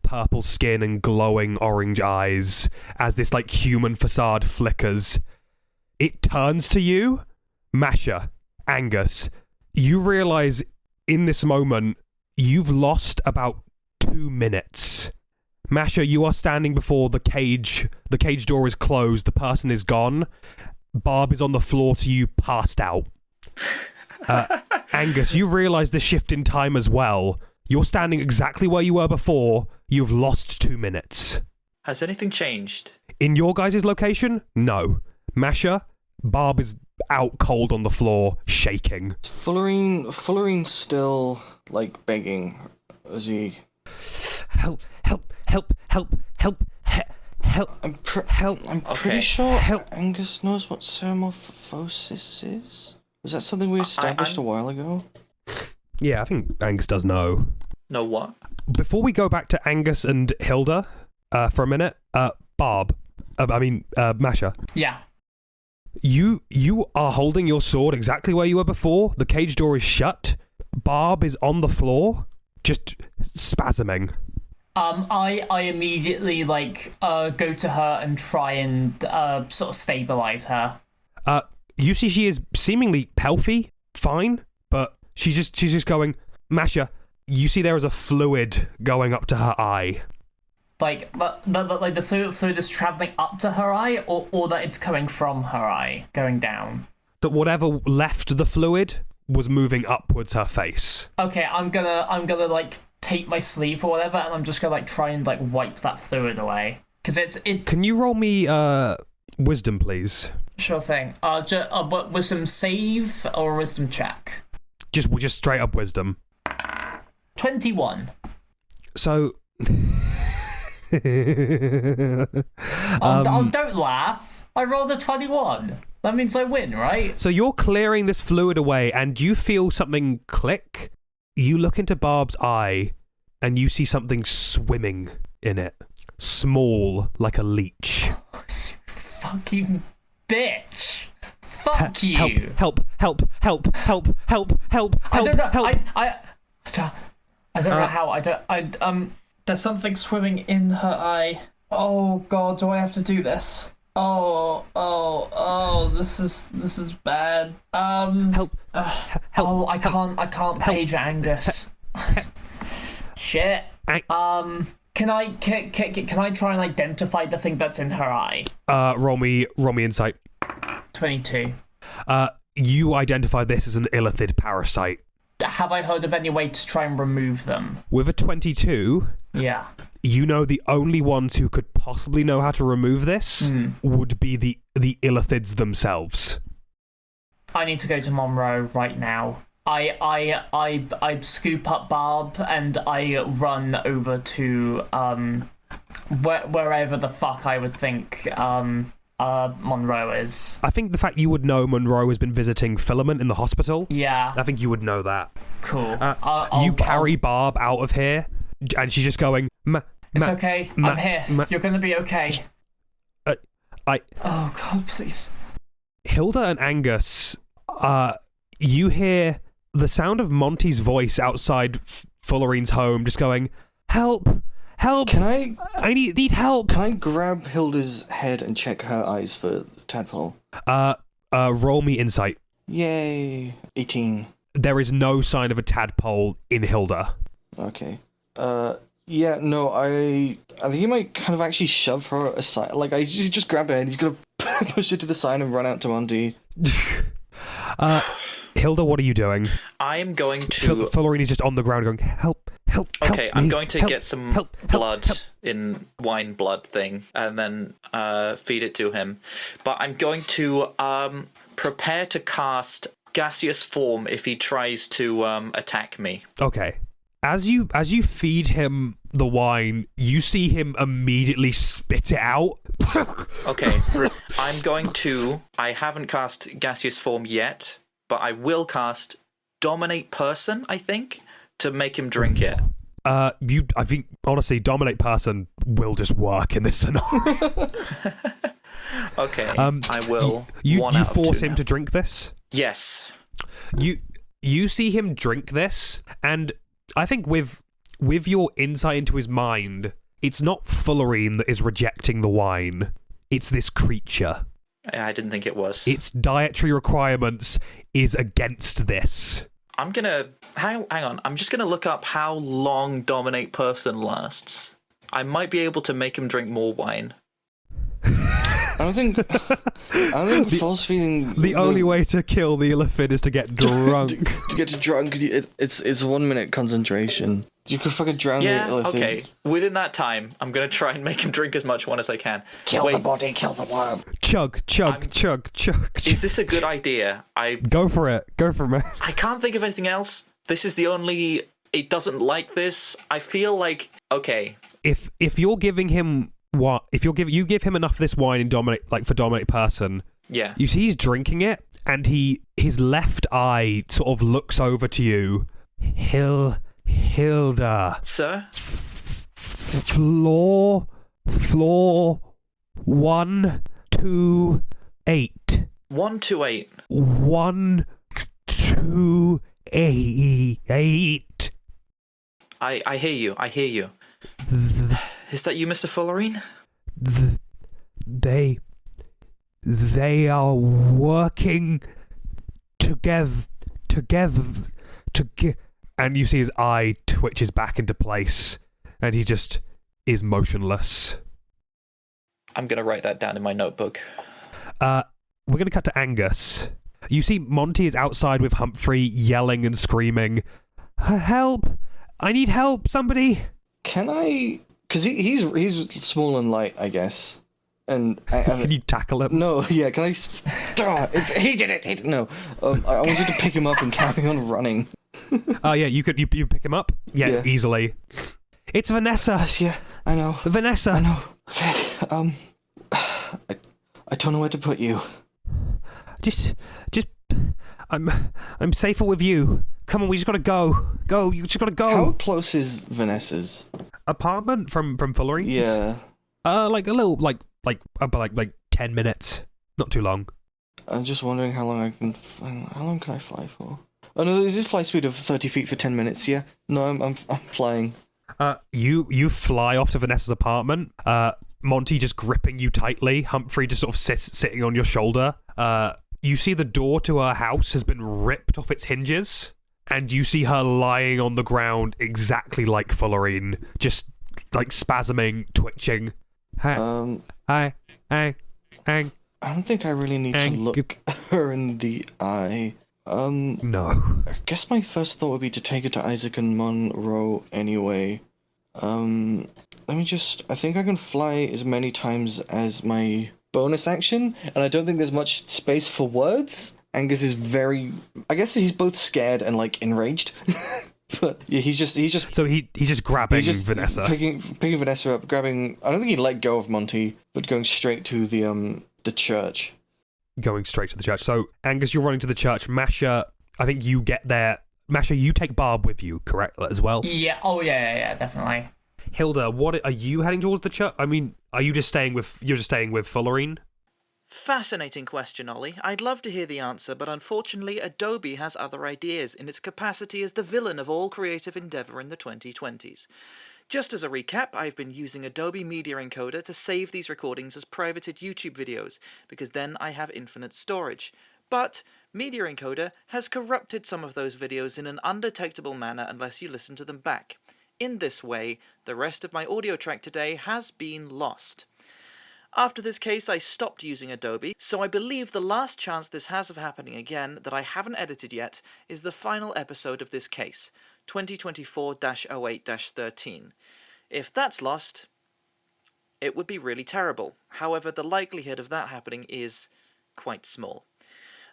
purple skin and glowing orange eyes as this like human facade flickers. It turns to you, Masha, Angus. You realize in this moment you've lost about 2 minutes. Masha, you are standing before the cage. The cage door is closed. The person is gone. Barb is on the floor to you, passed out. Angus, you realize the shift in time as well. You're standing exactly where you were before. You've lost 2 minutes. Has anything changed? In your guys' location? No. Masha, Barb is out cold on the floor, shaking. Fullerene's still, like, begging as he... Help. I'm Okay. pretty sure Help. Angus knows what ceremorphosis is. Was that something we established a while ago? Yeah, I think Angus does know. No what? Before we go back to Angus and Hilda for a minute, Masha, Yeah. you are holding your sword exactly where you were before. The cage door is shut. Barb is on the floor, just spasming. I immediately go to her and try and sort of stabilize her. You see she is seemingly healthy, fine, but she's just going, Masha, you see there is a fluid going up to her eye. The fluid is traveling up to her eye, or that it's coming from her eye, going down? That whatever left the fluid was moving upwards her face. Okay, I'm gonna tape my sleeve or whatever, and I'm just gonna try and wipe that fluid away. Because it. Can you roll me wisdom, please? Sure thing. Wisdom save or wisdom check? Just straight up wisdom. 21. So. Don't laugh. I rolled a 21. That means I win, right? So you're clearing this fluid away, and you feel something click. You look into Barb's eye, and you see something swimming in it. Small, like a leech. Fucking bitch. Fuck you. Help. I don't know. I don't know how. There's something swimming in her eye. Oh god, do I have to do this? Oh, this is bad. Help. Oh, I can't page Angus. Shit. Can I try and identify the thing that's in her eye? Roll me insight. 22. You identify this as an illithid parasite. Have I heard of any way to try and remove them? With a 22, yeah, you know the only ones who could possibly know how to remove this would be the illithids themselves. I need to go to Monroe right now. I scoop up Barb and I run over to wherever the fuck I would think Monroe is. I think the fact you would know Monroe has been visiting Filament in the hospital. Yeah. I think you would know that. Cool. You carry Barb out of here, and she's just going, it's okay. I'm here. You're going to be okay. Oh, God, please. Hilda and Angus, you hear the sound of Monty's voice outside Fullerine's home, just going, help! Help! I need help! Can I grab Hilda's head and check her eyes for tadpole? Roll me insight. Yay. 18. There is no sign of a tadpole in Hilda. Okay. Yeah, no, I think he might kind of actually shove her aside. He just grabbed her and he's gonna push her to the side and run out to Monty. Hilda, what are you doing? I am going to... Fullerine is just on the ground going, help. Okay, I'm going to get some blood in wine blood thing and then feed it to him. But I'm going to prepare to cast gaseous form if he tries to attack me. Okay. As you feed him the wine, you see him immediately spit it out. Okay. I'm going to... I haven't cast gaseous form yet, but I will cast Dominate Person, I think, to make him drink it. I think, honestly, Dominate Person will just work in this scenario. Okay, I will. You force him now. to drink this? Yes. You see him drink this, and I think with your insight into his mind, it's not Fullerine that is rejecting the wine. It's this creature. I didn't think it was. Its dietary requirements is against this. I'm gonna... Hang on. I'm just gonna look up how long Dominate Person lasts. I might be able to make him drink more wine. I don't think force feeding... The only way to kill the illithid is to get drunk. to get drunk, it's 1 minute concentration. You could fucking drown the illithid. Okay. Within that time, I'm gonna try and make him drink as much wine as I can. Kill the body, kill the worm. Chug. Is this a good idea? Go for it, man. I can't think of anything else. This is the only... It doesn't like this. I feel like... Okay. If you're giving him... you give him enough of this wine in for Dominate Person. Yeah. You see he's drinking it, and his left eye sort of looks over to you. Hilda. Sir? Floor 128. 128. 128. I hear you. Is that you, Mr. Fullerene? They are working together, and you see his eye twitches back into place, and he just is motionless. I'm going to write that down in my notebook. We're going to cut to Angus. You see Monty is outside with Humphrey yelling and screaming, "Help! I need help, somebody!" Can I... Because he's small and light, I guess. And Can you tackle him? No, yeah, can I... he did it! No. I want you to pick him up and carry on running. Yeah, you pick him up? Yeah, easily. It's Vanessa! Yes, yeah, I know. Vanessa! I know. Okay, I don't know where to put you. Just... I'm safer with you. Come on, we just gotta go. Go, you just gotta go. How close is Vanessa's apartment from Fullerene? Yeah. Like a little, like 10 minutes. Not too long. I'm just wondering how long can I fly for? Oh no, is this flight speed of 30 feet for 10 minutes? Yeah. No, I'm flying. You fly off to Vanessa's apartment. Monty just gripping you tightly. Humphrey just sort of sitting on your shoulder. You see the door to her house has been ripped off its hinges, and you see her lying on the ground exactly like Fullerene, just like spasming, twitching. Hi. I don't think I really need to look her in the eye. No. I guess my first thought would be to take her to Isaac and Monroe anyway. I think I can fly as many times as my bonus action, and I don't think there's much space for words. Angus is I guess he's both scared and like enraged. But yeah, he's just so he's just grabbing Vanessa, picking Vanessa up, grabbing. I don't think he let go of Monty, but going straight to the church. Going straight to the church. So Angus, you're running to the church. Masha, I think you get there. Masha, you take Barb with you, correct, as well? Yeah. Oh yeah, definitely. Hilda, what are you heading towards the church? I mean, are you just staying with Fullerene? Fascinating question, Ollie. I'd love to hear the answer, but unfortunately Adobe has other ideas in its capacity as the villain of all creative endeavour in the 2020s. Just as a recap, I've been using Adobe Media Encoder to save these recordings as privated YouTube videos, because then I have infinite storage. But Media Encoder has corrupted some of those videos in an undetectable manner unless you listen to them back. In this way, the rest of my audio track today has been lost. After this case, I stopped using Adobe, so I believe the last chance this has of happening again that I haven't edited yet is the final episode of this case, 2024-08-13. If that's lost, it would be really terrible. However, the likelihood of that happening is quite small.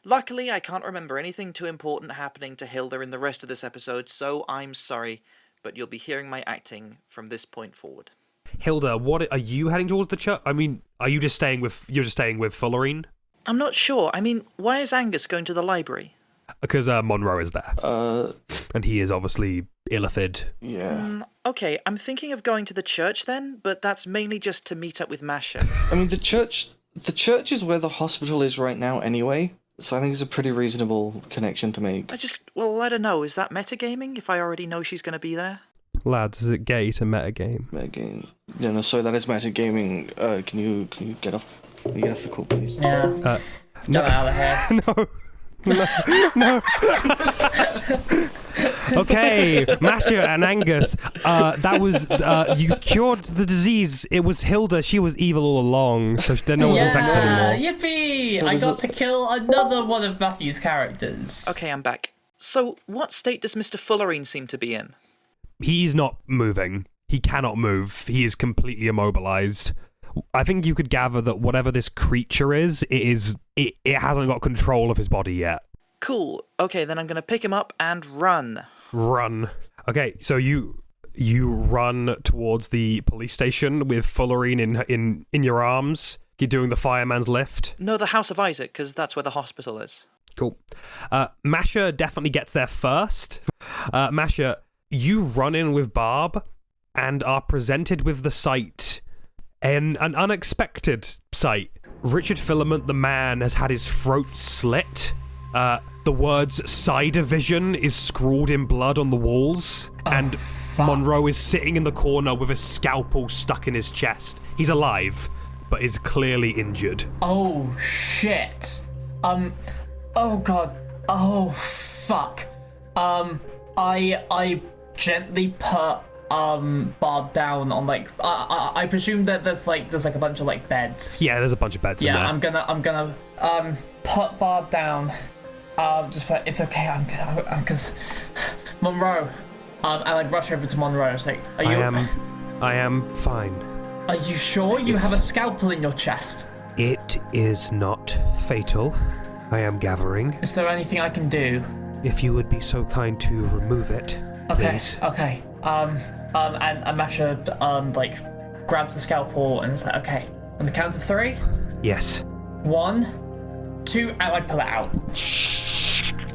Luckily, I can't remember anything too important happening to Hilda in the rest of this episode, so I'm sorry, but you'll be hearing my acting from this point forward. Hilda, what are you heading towards the church? I mean, are you just staying with Fullerene? I'm not sure. I mean, why is Angus going to the library? Because Monroe is there. And he is obviously illithid. Yeah. Okay, I'm thinking of going to the church then, but that's mainly just to meet up with Masha. I mean, the church is where the hospital is right now anyway, so I think it's a pretty reasonable connection to make. I don't know, is that metagaming if I already know she's going to be there? Lads, is it gay to metagame? Metagame. Yeah, no, sorry, that is metagaming. Can you get off the call, please? Yeah. Get out of here. No. Okay, Masha and Angus, that was, you cured the disease. It was Hilda. She was evil all along, so no one's infected anymore. Yippee! I got to kill another one of Matthew's characters. Okay, I'm back. So, what state does Mr. Fullerene seem to be in? He's not moving. He cannot move. He is completely immobilized. I think you could gather that whatever this creature is, it hasn't got control of his body yet. Cool. Okay, then I'm going to pick him up and run. Run. Okay, so you run towards the police station with Fullerene in your arms. You're doing the fireman's lift. No, the House of Isaac, because that's where the hospital is. Cool. Masha definitely gets there first. Masha, you run in with Barb and are presented with the sight. An unexpected sight. Richard Filament, the man, has had his throat slit. The words "Cider Vision" is scrawled in blood on the walls, and Monroe is sitting in the corner with a scalpel stuck in his chest. He's alive, but is clearly injured. Oh, shit. Oh, God. Oh, fuck. I gently put, Barb down on, like, I presume that there's a bunch of, like, beds. Yeah, there's a bunch of beds in there. Yeah, I'm gonna, put Barb down. Just like, it's okay, I'm cause Monroe. And I rush over to Monroe. It's like, I am fine. Are you sure you have a scalpel in your chest? It is not fatal. I am gathering. Is there anything I can do? If you would be so kind to remove it, please. Okay. And Masha, grabs the scalpel and is like, okay. On the count of 3? Yes. 1, 2, and I pull it out.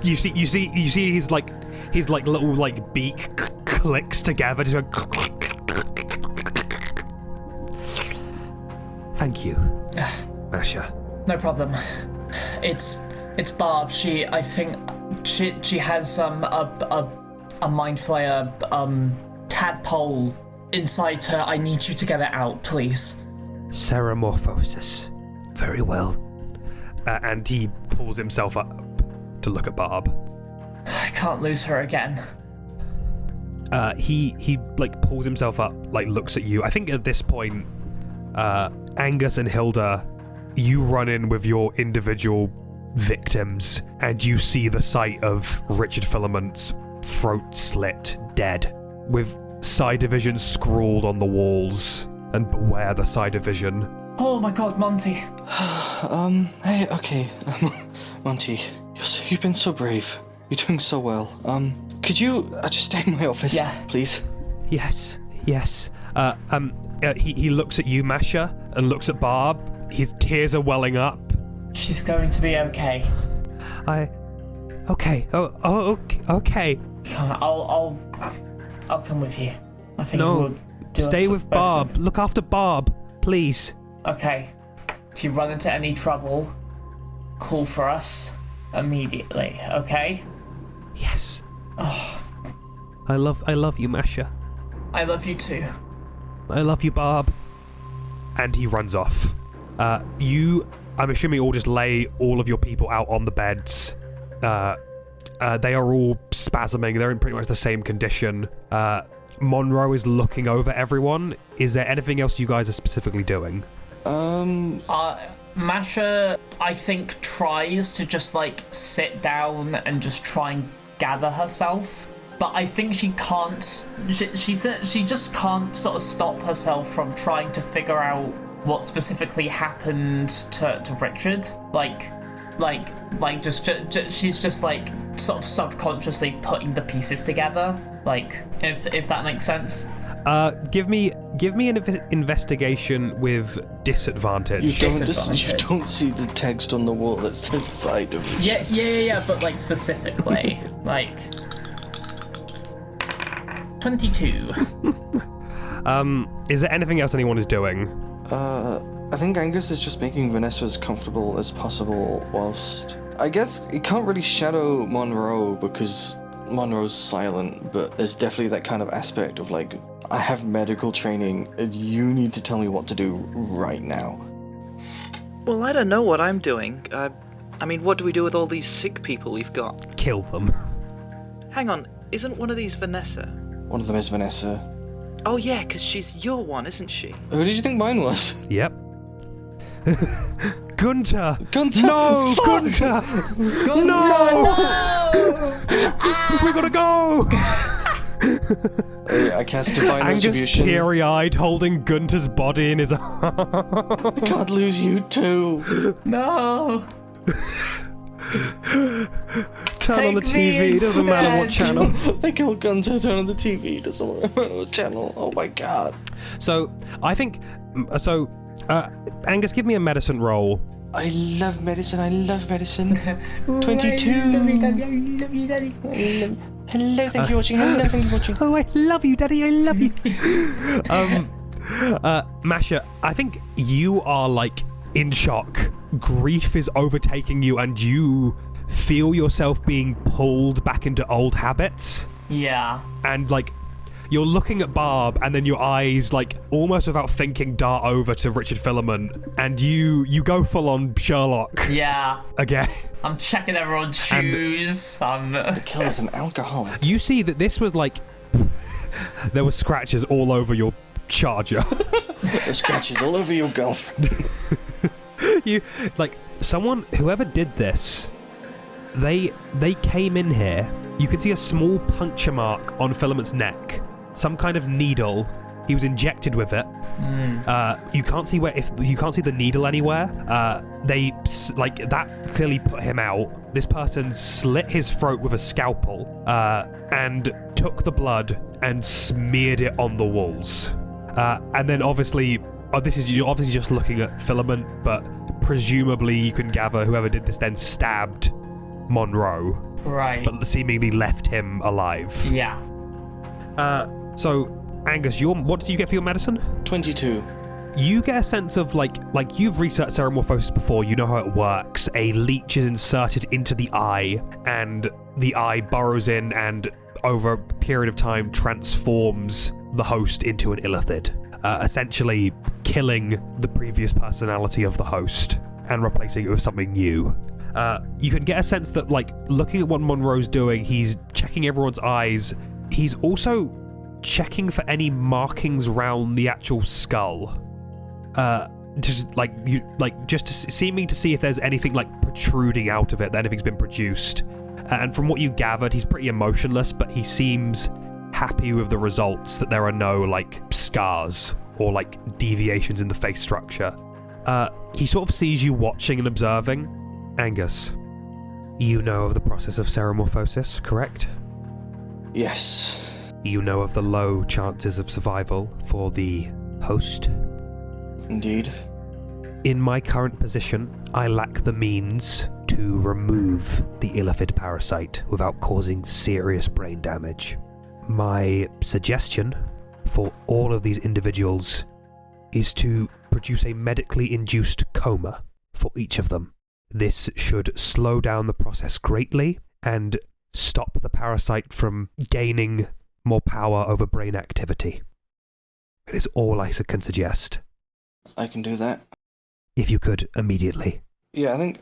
You see his little beak clicks together. Just going, thank you, Masha. No problem. It's Barb. I think she has a mind flayer tadpole inside her. I need you to get it out, please. Ceramorphosis. Very well. And he pulls himself up to look at Barb. I can't lose her again. He pulls himself up, looks at you. I think at this point, Angus and Hilda, you run in with your individual victims, and you see the sight of Richard Filament's throat slit, dead, with Psi Division scrawled on the walls, and beware the Psi Division. Oh my God, Monty. Hey, okay. Monty, you've been so brave. You're doing so well. Could you just stay in my office, please? Yes. He looks at you, Masha, and looks at Barb. His tears are welling up. She's going to be okay. Okay. Okay. I'll come with you. I think we'll do stay with Barb. Of... Look after Barb, please. Okay. If you run into any trouble, call for us immediately, okay? Yes. Oh. I love you, Masha. I love you too. I love you, Barb. And he runs off. I'm assuming all just lay all of your people out on the beds. They are all spasming. They're in pretty much the same condition. Monroe is looking over everyone. Is there anything else you guys are specifically doing? Masha, I think, tries to just sit down and just try and gather herself. But I think she can't. She just can't sort of stop herself from trying to figure out what specifically happened to Richard. She's just sort of subconsciously putting the pieces together. If that makes sense. Give me an investigation with disadvantage. You don't see the text on the wall that says Psi Division. Yeah, but specifically 22. Is there anything else anyone is doing? I think Angus is just making Vanessa as comfortable as possible whilst... I guess it can't really shadow Monroe because Monroe's silent, but there's definitely that kind of aspect of I have medical training and you need to tell me what to do right now. Well, I don't know what I'm doing. I mean, what do we do with all these sick people we've got? Kill them. Hang on, isn't one of these Vanessa? One of them is Vanessa. Oh yeah, because she's your one, isn't she? Who did you think mine was? Yep. Gunter! Gunter! No! Fuck! Gunter! Gunter, no! We gotta go! I cast Divine Angus Retribution. teary-eyed, holding Gunter's body in his arms. I can't lose you too. No! Turn on the TV, doesn't matter what channel. They killed Gunter, turn on the TV, doesn't matter what channel. Oh my god. So, I think... Angus, give me a medicine roll. I love medicine. 22. Hello, thank you for watching. Hello, thank you for watching. Oh, I love you, Daddy, I love you. Masha, I think you are in shock. Grief is overtaking you and you feel yourself being pulled back into old habits. Yeah. And you're looking at Barb, and then your eyes, like, almost without thinking, dart over to Richard Filament, and you go full on Sherlock. Yeah. Again. I'm checking everyone's shoes. The killer's an alcoholic. You see that this was like there were scratches all over your charger. There's scratches all over your girlfriend. You like whoever did this, they came in here. You can see a small puncture mark on Filament's neck, some kind of needle. He was injected with it. You can't see you can't see the needle anywhere. That clearly put him out. This person slit his throat with a scalpel and took the blood and smeared it on the walls. And then obviously, you're obviously just looking at Filament, but presumably you can gather whoever did this then stabbed Monroe. Right. But seemingly left him alive. Yeah. So, Angus, what did you get for your medicine? 22. You get a sense of, like you've researched seromorphosis before, you know how it works. A leech is inserted into the eye, and the eye burrows in and, over a period of time, transforms the host into an illithid, essentially killing the previous personality of the host and replacing it with something new. You can get a sense that, like, looking at what Monroe's doing, he's checking everyone's eyes. He's also checking for any markings round the actual skull. Seeming to see if there's anything like protruding out of it, that anything's been produced. And from what you gathered, he's pretty emotionless, but he seems happy with the results, that there are no like scars or like deviations in the face structure. He sort of sees you watching and observing. Angus, you know of the process of seromorphosis, correct? Yes. You know of the low chances of survival for the host? Indeed. In my current position, I lack the means to remove the illithid parasite without causing serious brain damage. My suggestion for all of these individuals is to produce a medically induced coma for each of them. This should slow down the process greatly and stop the parasite from gaining more power over brain activity. It is all I can suggest. I can do that. If you could, immediately. Yeah, I think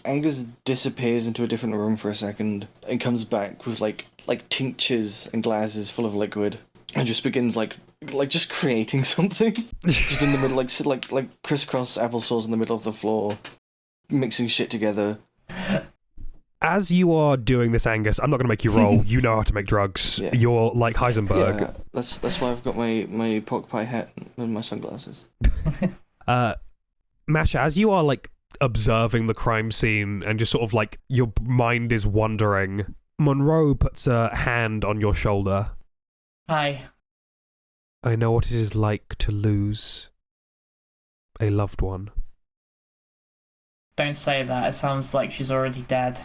Angus disappears into a different room for a second and comes back with like tinctures and glasses full of liquid and just begins like just creating something. Just in the middle, like crisscross applesauce in the middle of the floor, mixing shit together. As you are doing this, Angus, I'm not going to make you roll. You know how to make drugs. Yeah. You're like Heisenberg. Yeah, that's why I've got my pork pie hat and my sunglasses. Masha, as you are like observing the crime scene and just sort of like your mind is wandering, Monroe puts a hand on your shoulder. Hi. I know what it is like to lose a loved one. Don't say that. It sounds like she's already dead.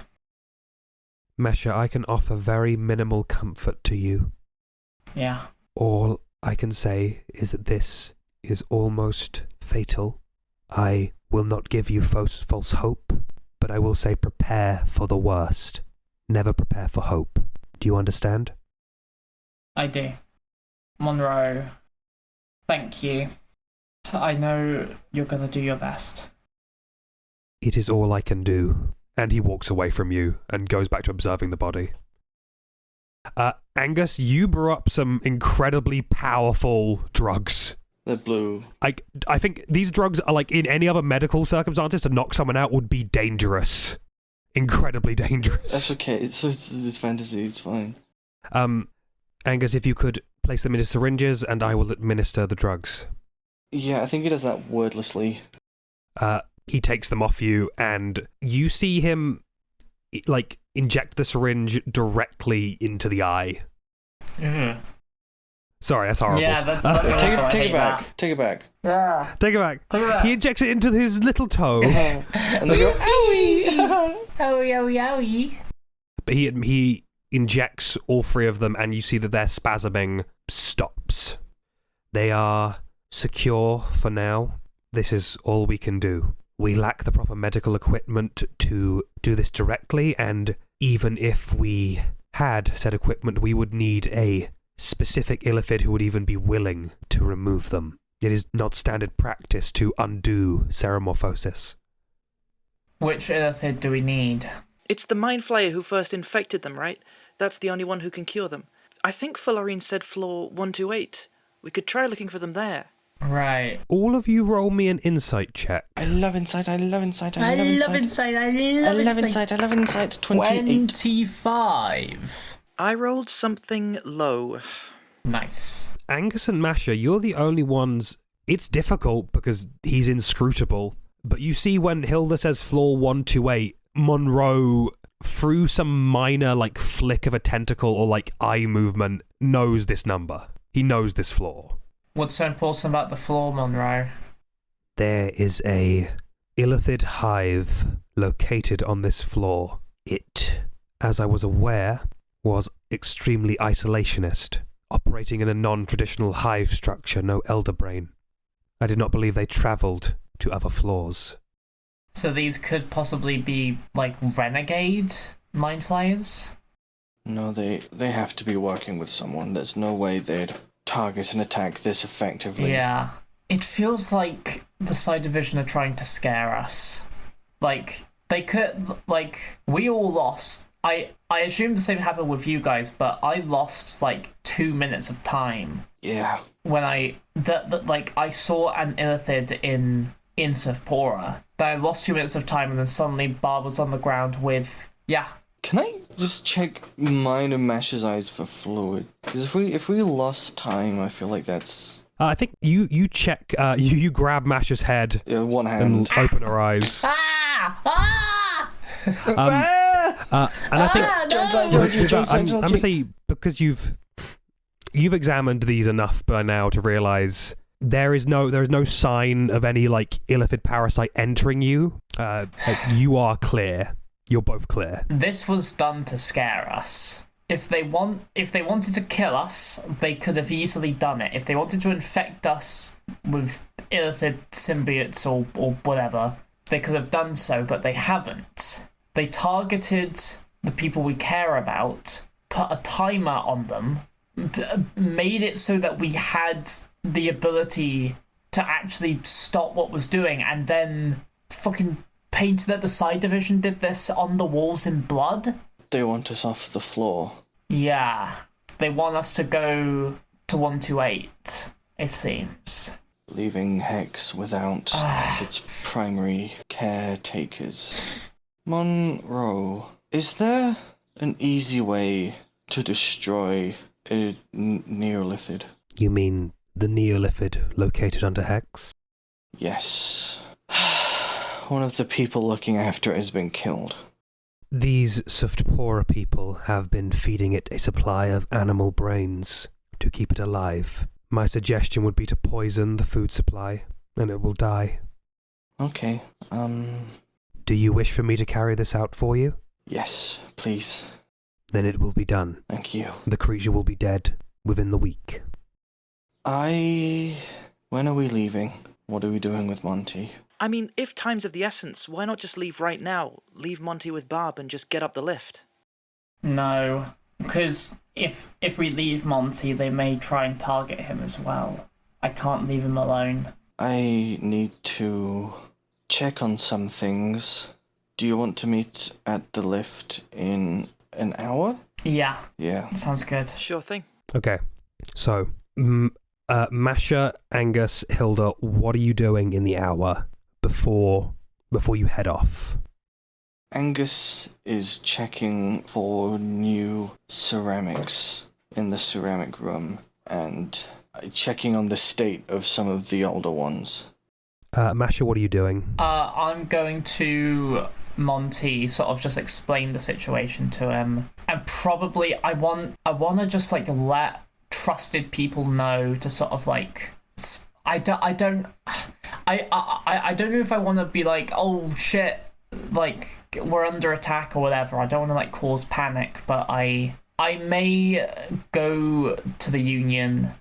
Masha, I can offer very minimal comfort to you. Yeah. All I can say is that this is almost fatal. I will not give you false hope, but I will say prepare for the worst. Never prepare for hope. Do you understand? I do. Monroe, thank you. I know you're gonna do your best. It is all I can do. And he walks away from you and goes back to observing the body. Angus, you brew up some incredibly powerful drugs. They're blue. I think these drugs are like, in any other medical circumstances, to knock someone out would be dangerous. Incredibly dangerous. That's okay. It's fantasy. It's fine. Angus, if you could place them into syringes and I will administer the drugs. Yeah, I think he does that wordlessly. He takes them off you, and you see him, like, inject the syringe directly into the eye. Mm-hmm. Sorry, that's horrible. Yeah, that's Take it back. Take it back. Yeah. Take it back. Take it back. He injects it into his little toe. And they go, owie! Owie. But he injects all three of them, and you see that their spasming stops. They are secure for now. This is all we can do. We lack the proper medical equipment to do this directly, and even if we had said equipment, we would need a specific illithid who would even be willing to remove them. It is not standard practice to undo ceremorphosis. Which illithid do we need? It's the Mind Flayer who first infected them, right? That's the only one who can cure them. I think Fullerene said floor 128. We could try looking for them there. Right. All of you roll me an insight check. I love insight. I love insight. I I love love insight. insight. I love insight. I love insight. 28. 25. I rolled something low. Nice. Angus and Masha, you're the only ones... It's difficult because he's inscrutable, but you see when Hilda says floor 128, Monroe, through some minor, flick of a tentacle or, eye movement, knows this number. He knows this floor. What's so important about the floor, Monroe? There is a illithid hive located on this floor. It, as I was aware, was extremely isolationist, operating in a non-traditional hive structure, no elder brain. I did not believe they travelled to other floors. So these could possibly be, renegade mind flayers? No, they have to be working with someone. There's no way they'd target and attack this effectively. Yeah. It feels like the Side Division are trying to scare us. They could, we all lost. I assume the same happened with you guys, but I lost, 2 minutes of time. Yeah. When I saw an illithid in Sivpora. Then I lost 2 minutes of time, and then suddenly Barb was on the ground with... Yeah. Can I just check mine and Masha's eyes for fluid? Because if we lost time, I feel like that's... I think you check, you grab Masha's head one and hand. open her eyes. Ah! Ah! And I think I'm no! going to say, because you've examined these enough by now to realise there is no sign of any illithid parasite entering you. You are clear. You're both clear. This was done to scare us. If they wanted to kill us, they could have easily done it. If they wanted to infect us with illithid symbiotes or whatever, they could have done so, but they haven't. They targeted the people we care about, put a timer on them, made it so that we had the ability to actually stop what was doing, and then fucking painted that the Side Division did this on the walls in blood. They want us off the floor. Yeah. They want us to go to 128, it seems. Leaving HEX without its primary caretakers. Monroe, is there an easy way to destroy a neolithid? You mean the neolithid located under HEX? Yes. One of the people looking after it has been killed. These Suftpora people have been feeding it a supply of animal brains to keep it alive. My suggestion would be to poison the food supply, and it will die. Okay, Do you wish for me to carry this out for you? yes, please. Then it will be done. Thank you. The creature will be dead within the week. When are we leaving? What are we doing with Monty? I mean, if time's of the essence, why not just leave right now? Leave Monty with Barb and just get up the lift. No, because if we leave Monty, they may try and target him as well. I can't leave him alone. I need to check on some things. Do you want to meet at the lift in an hour? Yeah, Yeah. sounds good. Sure thing. Okay, so, Masha, Angus, Hilda, what are you doing in the hour before you head off? Angus is checking for new ceramics in the ceramic room and checking on the state of some of the older ones. Masha, what are you doing? I'm going to Monty sort of just explain the situation to him, and probably I want to just let trusted people know to sort of I don't know if I want to be oh shit, we're under attack or whatever. I don't want to cause panic, but I may go to the Union,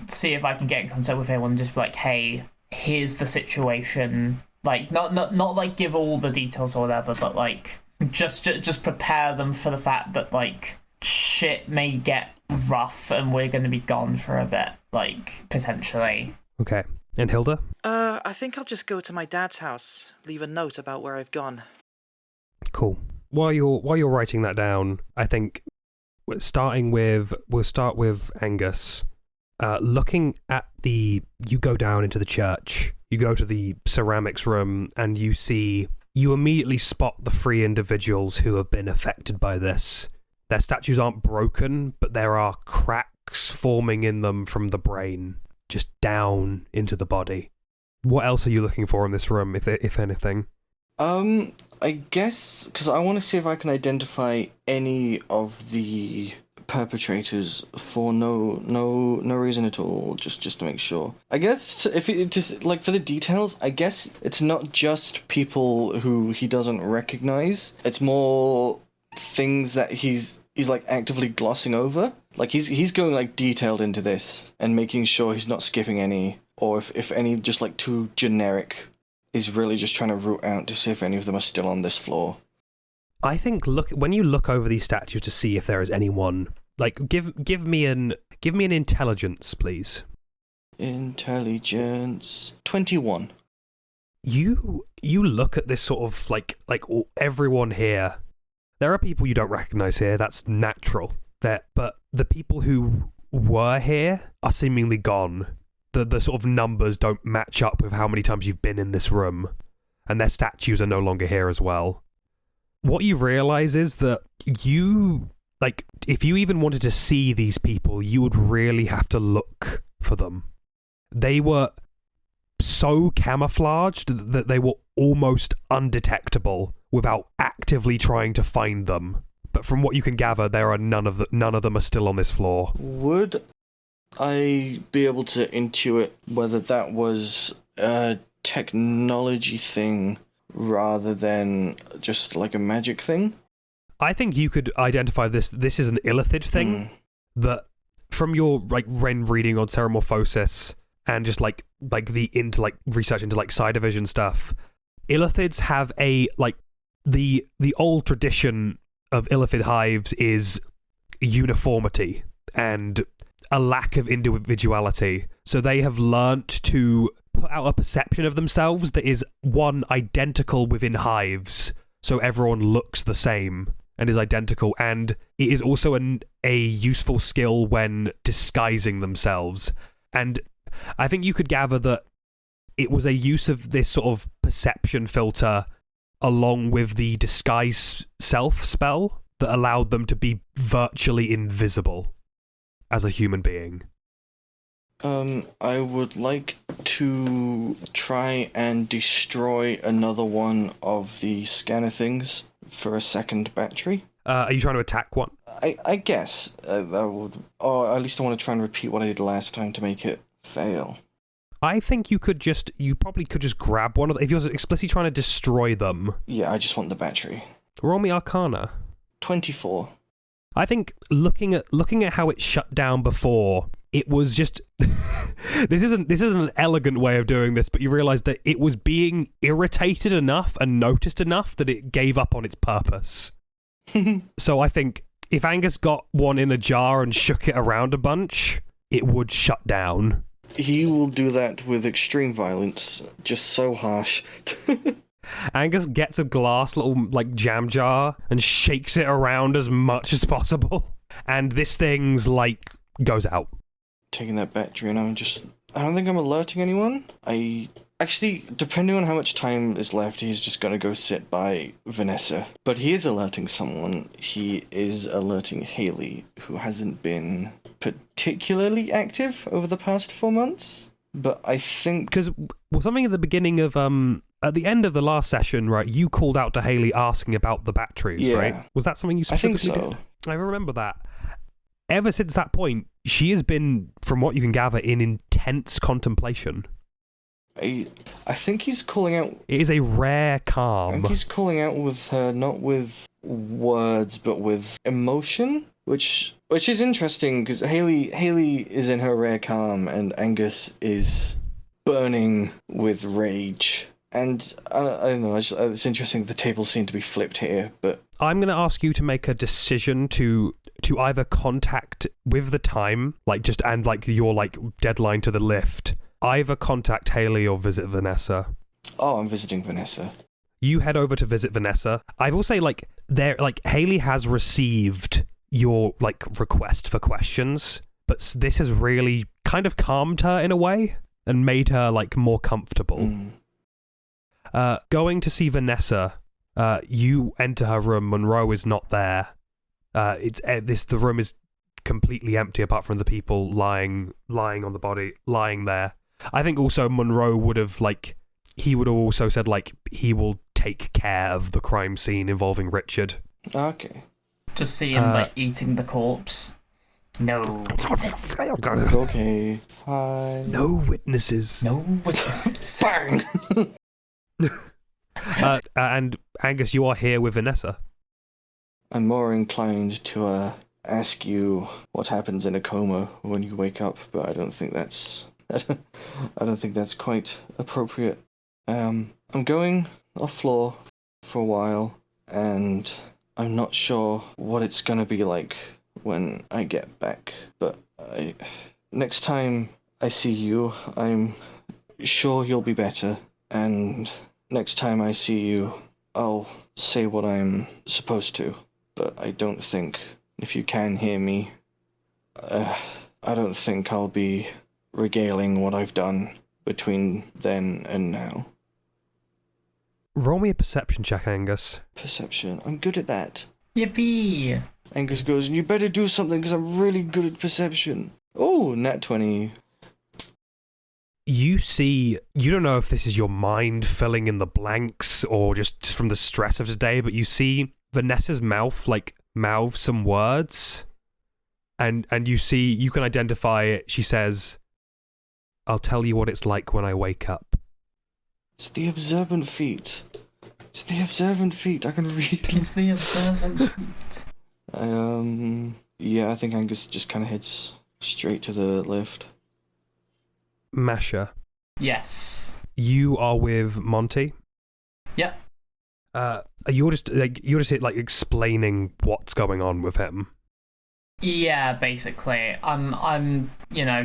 see if I can get in contact with anyone and just be hey, here's the situation. Not give all the details or whatever, but just prepare them for the fact that shit may get rough and we're going to be gone for a bit, like, potentially. Okay. And Hilda? I think I'll just go to my dad's house, leave a note about where I've gone. Cool. While you're writing that down, I think we'll start with Angus. Looking at you go down into the church, you go to the ceramics room, and you immediately spot the 3 individuals who have been affected by this. Their statues aren't broken, but there are cracks forming in them from the brain, just down into the body. What else are you looking for in this room, if anything? I guess because I want to see if I can identify any of the perpetrators for no reason at all, just to make sure. I guess if it just like for the details, I guess it's not just people who he doesn't recognize. It's more things that he's like actively glossing over. Like he's going like detailed into this and making sure he's not skipping any, or if any just like too generic, is really just trying to root out to see if any of them are still on this floor. I think when you look over these statues to see if there is anyone, like give me an intelligence, please. Intelligence 21. You look at this sort of like everyone here. There are people you don't recognize here. That's natural. But the people who were here are seemingly gone. The sort of numbers don't match up with how many times you've been in this room, and their statues are no longer here as well. What you realize is that if you even wanted to see these people, you would really have to look for them. They were so camouflaged that they were almost undetectable without actively trying to find them. But from what you can gather, there are none of them are still on this floor. Would I be able to intuit whether that was a technology thing rather than just like a magic thing? I think you could identify this. This is an illithid thing that, from your reading on Ceramorphosis and just like the research into like Psi Division stuff, illithids have the old tradition of illithid hives is uniformity and a lack of individuality. So they have learnt to put out a perception of themselves that is identical within hives, so everyone looks the same and is identical, and it is also a useful skill when disguising themselves. And I think you could gather that it was a use of this sort of perception filter along with the disguise self spell that allowed them to be virtually invisible as a human being. I would like to try and destroy another one of the scanner things for a second battery. Are you trying to attack one? I guess that would, or at least I want to try and repeat what I did last time to make it fail. I think you probably could just grab one of them. If you're explicitly trying to destroy them. Yeah, I just want the battery. Roll me Arcana. 24. I think looking at how it shut down before, it was just this isn't an elegant way of doing this, but you realise that it was being irritated enough and noticed enough that it gave up on its purpose. So I think if Angus got one in a jar and shook it around a bunch, it would shut down. He will do that with extreme violence, just so harsh. Angus gets a glass little jam jar and shakes it around as much as possible, and this thing's goes out. Taking that battery, and I don't think I'm alerting anyone. Actually, depending on how much time is left, he's just gonna go sit by Vanessa. But he is alerting someone. He is alerting Haley, who hasn't been particularly active over the past 4 months. But I think... Because something at the beginning of... at the end of the last session, right, you called out to Haley asking about the batteries, right? Was that something you specifically I think so. did? I remember that. Ever since that point, she has been, from what you can gather, in intense contemplation. I think he's calling out... It is a rare calm. I think he's calling out with her, not with words, but with emotion, which is interesting, because Haley is in her rare calm, and Angus is burning with rage. And I don't know, it's interesting the tables seem to be flipped here, but I'm going to ask you to make a decision to either contact with the time, and your deadline to the lift, either contact Haley or visit Vanessa. Oh, I'm visiting Vanessa. You head over to visit Vanessa. I will say, Haley has received your, request for questions, but this has really kind of calmed her in a way and made her, more comfortable. Going to see Vanessa, you enter her room. Monroe is not there. The room is completely empty apart from the people lying on the body, lying there. I think also Monroe would have, he would have also said, he will take care of the crime scene involving Richard. Okay. Just see him, eating the corpse. No. Okay. Hi. No witnesses. No witnesses. Bang! And Angus, you are here with Vanessa. I'm more inclined to ask you what happens in a coma when you wake up, but I don't think that's quite appropriate. I'm going off floor for a while, and I'm not sure what it's gonna be like when I get back. But next time I see you, I'm sure you'll be better, and next time I see you, I'll say what I'm supposed to. But I don't think, if you can hear me, I don't think I'll be regaling what I've done between then and now. Roll me a perception check, Angus. Perception. I'm good at that. Yippee! Angus goes, you better do something because I'm really good at perception. Oh, nat 20. You don't know if this is your mind filling in the blanks or just from the stress of today, but you see Vanessa's mouth, mouth some words, and you can identify it. She says, I'll tell you what it's like when I wake up. It's the observant feet. It's the observant feet. I can read. It's the observant feet. Yeah, I think Angus just kind of heads straight to the lift. Masha. Yes. You are with Monty. Yep. You're just explaining what's going on with him. Yeah, basically. I'm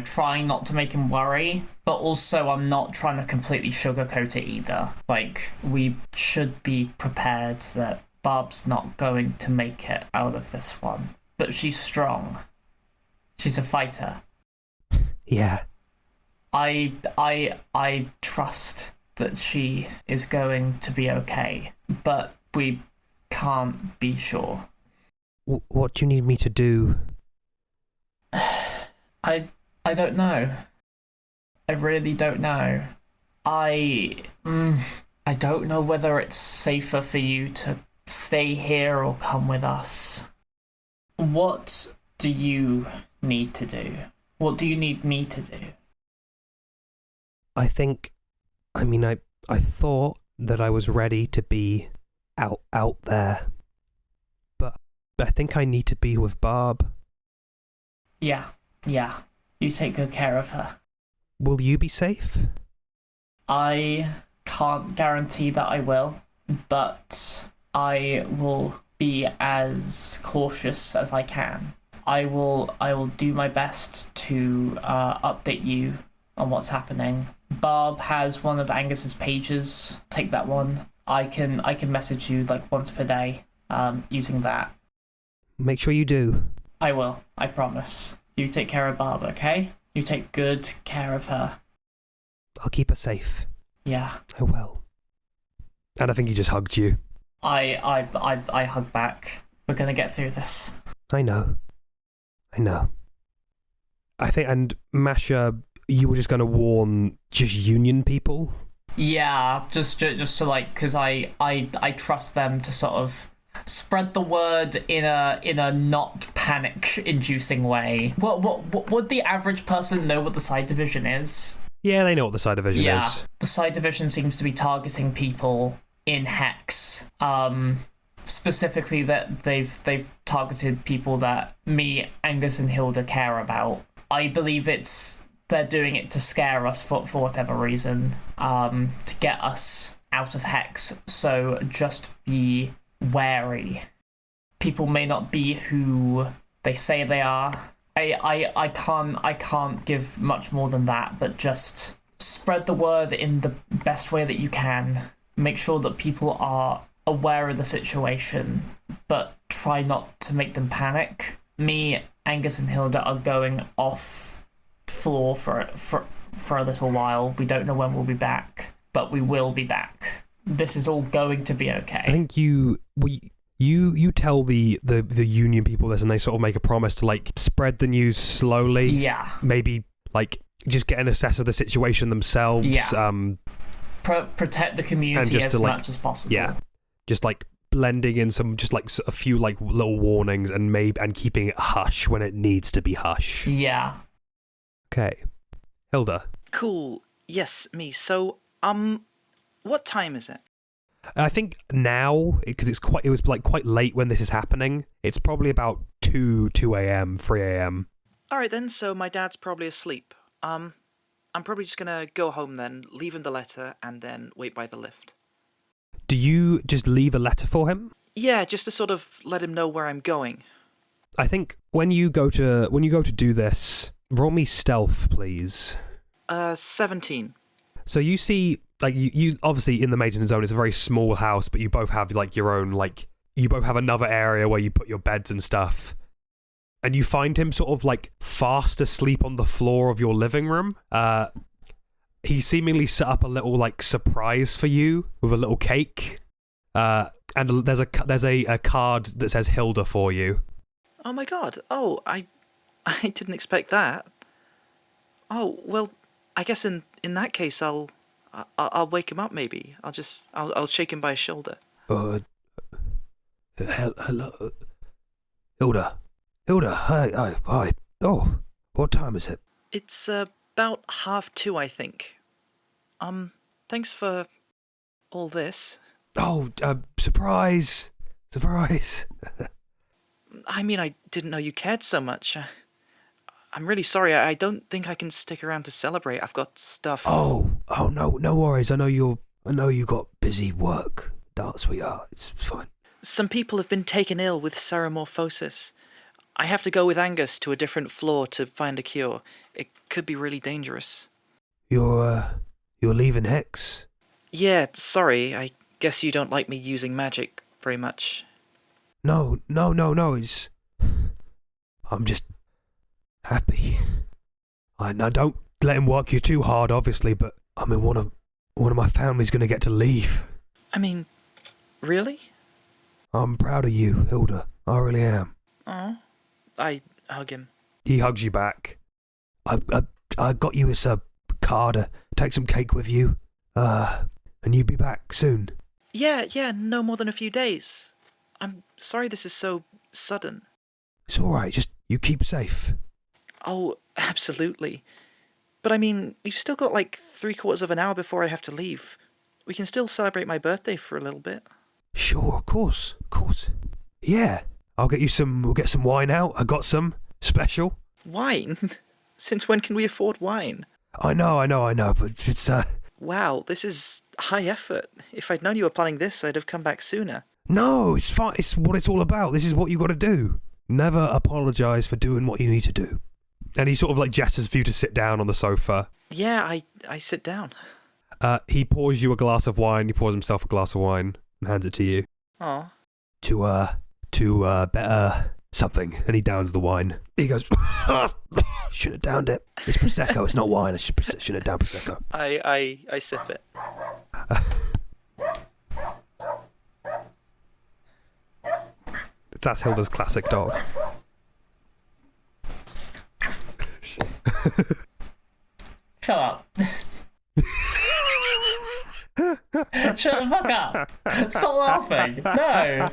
trying not to make him worry, but also I'm not trying to completely sugarcoat it either. We should be prepared that Barb's not going to make it out of this one. But she's strong. She's a fighter. Yeah. I trust that she is going to be okay, but we can't be sure. What do you need me to do? I don't know. I really don't know. I don't know whether it's safer for you to stay here or come with us. What do you need to do? What do you need me to do? I thought that I was ready to be out there. But I think I need to be with Barb. Yeah. You take good care of her. Will you be safe? I can't guarantee that I will, but I will be as cautious as I can. I will do my best to update you on what's happening. Barb has one of Angus's pages. Take that one. I can message you once per day using that. Make sure you do. I will. I promise. You take care of Barb, okay? You take good care of her. I'll keep her safe. Yeah. I will. And I think he just hugged you. I hug back. We're gonna get through this. I know. I think, and Masha, you were just going to warn just union people? Yeah, just to because I trust them to sort of spread the word in a not panic-inducing way. What would the average person know what the side division is? Yeah, they know what the side division is. The side division seems to be targeting people in HEX. Specifically that they've targeted people that me, Angus, and Hilda care about. I believe they're doing it to scare us for whatever reason, to get us out of HEX. So just be wary people may not be who they say they are. I can't give much more than that, but just spread the word in the best way that you can. Make sure that people are aware of the situation, but try not to make them panic. Me, Angus, and Hilda are going off floor for a little while. We don't know when we'll be back, but we will be back. This is all going to be okay. I think you tell the union people this, and they sort of make a promise to like spread the news slowly. Yeah. Maybe like just get an assess of the situation themselves. Yeah. Protect the community as much as possible. Yeah. Just like blending in some, just like a few like little warnings, and keeping it hush when it needs to be hush. Yeah. Okay, Hilda. Cool. Yes, me. So, what time is it? I think now, because it was like quite late when this is happening. It's probably about 2 a.m., 3 a.m. All right then. So my dad's probably asleep. I'm probably just gonna go home then, leave him the letter, and then wait by the lift. Do you just leave a letter for him? Yeah, just to sort of let him know where I'm going. I think when you go to do this, roll me stealth, please. 17. So you see, like, you obviously in the Maiden Zone, it's a very small house, but you both have like your own, like, you both have another area where you put your beds and stuff. And you find him sort of like fast asleep on the floor of your living room. He seemingly set up a little like surprise for you with a little cake. And there's a card that says Hilda for you. Oh my god. Oh, I didn't expect that. Oh, well, I guess in that case I'll wake him up maybe. I'll shake him by his shoulder. Hello. Hilda, hi. Oh, what time is it? It's about 2:30, I think. Thanks for all this. Oh, surprise. I mean, I didn't know you cared so much. I'm really sorry. I don't think I can stick around to celebrate. I've got stuff. Oh, no worries. I know you got busy work, sweetheart. It's fine. Some people have been taken ill with ceramorphosis. I have to go with Angus to a different floor to find a cure. It could be really dangerous. You're leaving HEX? Yeah, sorry. I guess you don't like me using magic very much. No. I'm just happy. Now don't let him work you too hard, obviously, but I mean, one of my family's gonna get to leave. I mean, really? I'm proud of you, Hilda. I really am. Oh, I hug him. He hugs you back. I got you this card to take some cake with you. And you'll be back soon. Yeah, no more than a few days. I'm sorry this is so sudden. It's alright, just you keep safe. Oh, absolutely. But I mean, we've still got like 3/4 of an hour before I have to leave. We can still celebrate my birthday for a little bit. Sure, of course. Yeah, we'll get some wine out. I got some special. Wine? Since when can we afford wine? I know, but it's Wow, this is high effort. If I'd known you were planning this, I'd have come back sooner. No, it's fine. It's what it's all about. This is what you got to do. Never apologise for doing what you need to do. And he sort of like gestures for you to sit down on the sofa. Yeah, I sit down. He pours you a glass of wine. He pours himself a glass of wine and hands it to you. Aw. To better something. And he downs the wine. He goes, should have downed it. It's Prosecco, it's not wine. I shouldn't have downed Prosecco. I sip it. That's Hilda's classic dog. Shut up. Shut the fuck up. Stop laughing. No.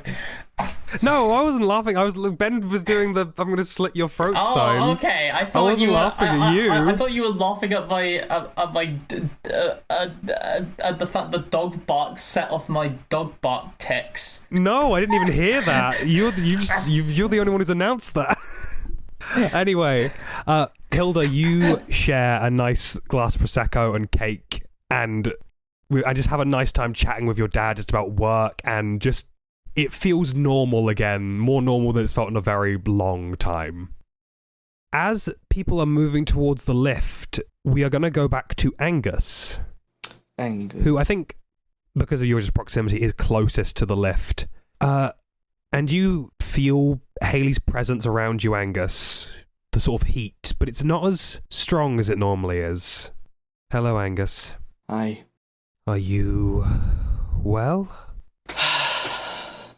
No, I wasn't laughing. Ben was doing the "I'm going to slit your throat" sign. Oh, okay. I thought wasn't you were laughing at you. I thought you were laughing at the fact the dog bark set off my dog bark tics. No, I didn't even hear that. You're the only one who's announced that. Anyway, Hilda, you share a nice glass of Prosecco and cake, and I just have a nice time chatting with your dad just about work and just it feels normal again, more normal than it's felt in a very long time. As people are moving towards the lift, we are going to go back to Angus. Angus. Who I think, because of your just proximity, is closest to the lift. And you feel Haley's presence around you, Angus. The sort of heat, but it's not as strong as it normally is. Hello, Angus. Hi. Are you well?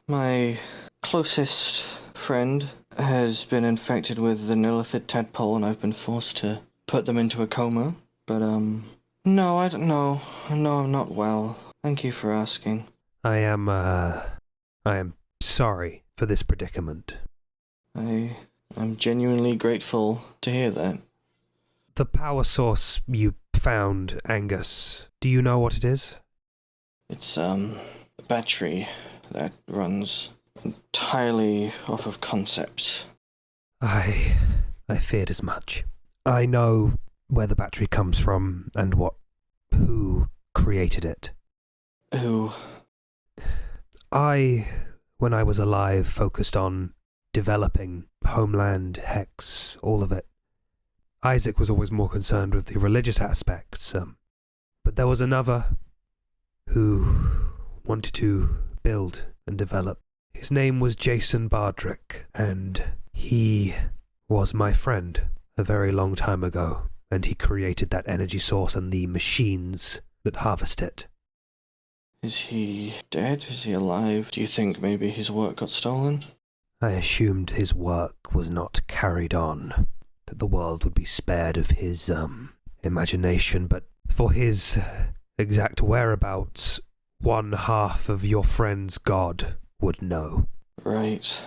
My closest friend has been infected with the Nilithid tadpole, and I've been forced to put them into a coma. But, no, I don't know. No, I'm not well. Thank you for asking. I am sorry for this predicament. I'm genuinely grateful to hear that. The power source you found, Angus, do you know what it is? It's, a battery that runs entirely off of concepts. I feared as much. I know where the battery comes from and who created it. Who? When I was alive, focused on developing Homeland, HEX, all of it. Isaac was always more concerned with the religious aspects, but there was another who wanted to build and develop. His name was Jason Bardrick, and he was my friend a very long time ago, and he created that energy source and the machines that harvest it. Is he dead? Is he alive? Do you think maybe his work got stolen? I assumed his work was not carried on, that the world would be spared of his, imagination, but for his exact whereabouts, one half of your friend's god would know. Right.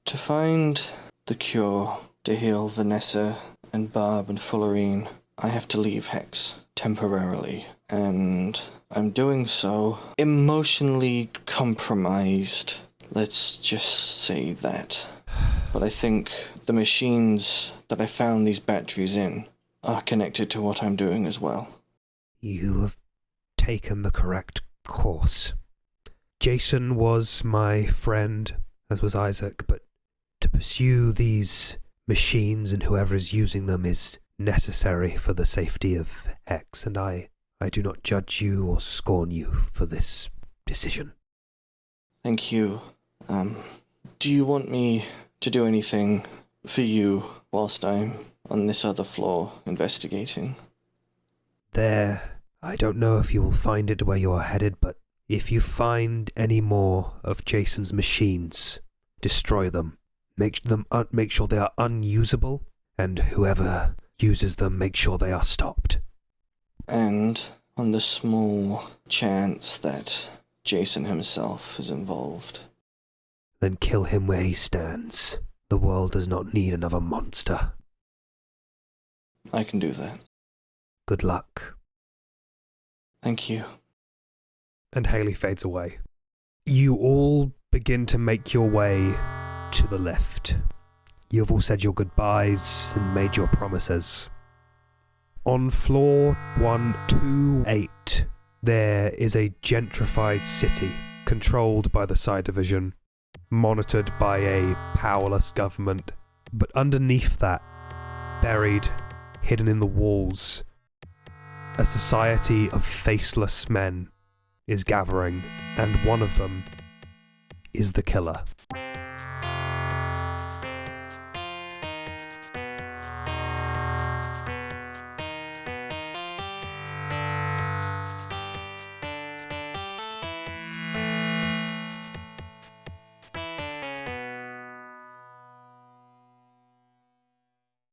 To find the cure to heal Vanessa and Barb and Fullerene, I have to leave HEX temporarily, and I'm doing so emotionally compromised. Let's just say that. But I think the machines that I found these batteries in are connected to what I'm doing as well. You have taken the correct course. Jason was my friend, as was Isaac, but to pursue these machines and whoever is using them is necessary for the safety of HEX, and I do not judge you or scorn you for this decision. Thank you. Do you want me to do anything for you whilst I'm on this other floor investigating? I don't know if you will find it where you are headed, but if you find any more of Jason's machines, destroy them. Make sure they are unusable, and whoever uses them, make sure they are stopped. And on the small chance that Jason himself is involved, then kill him where he stands. The world does not need another monster. I can do that. Good luck. Thank you. And Haley fades away. You all begin to make your way to the lift. You have all said your goodbyes and made your promises. On floor 128, there is a gentrified city controlled by the Psi Division, monitored by a powerless government. But underneath that, buried, hidden in the walls, a society of faceless men is gathering, and one of them is the killer.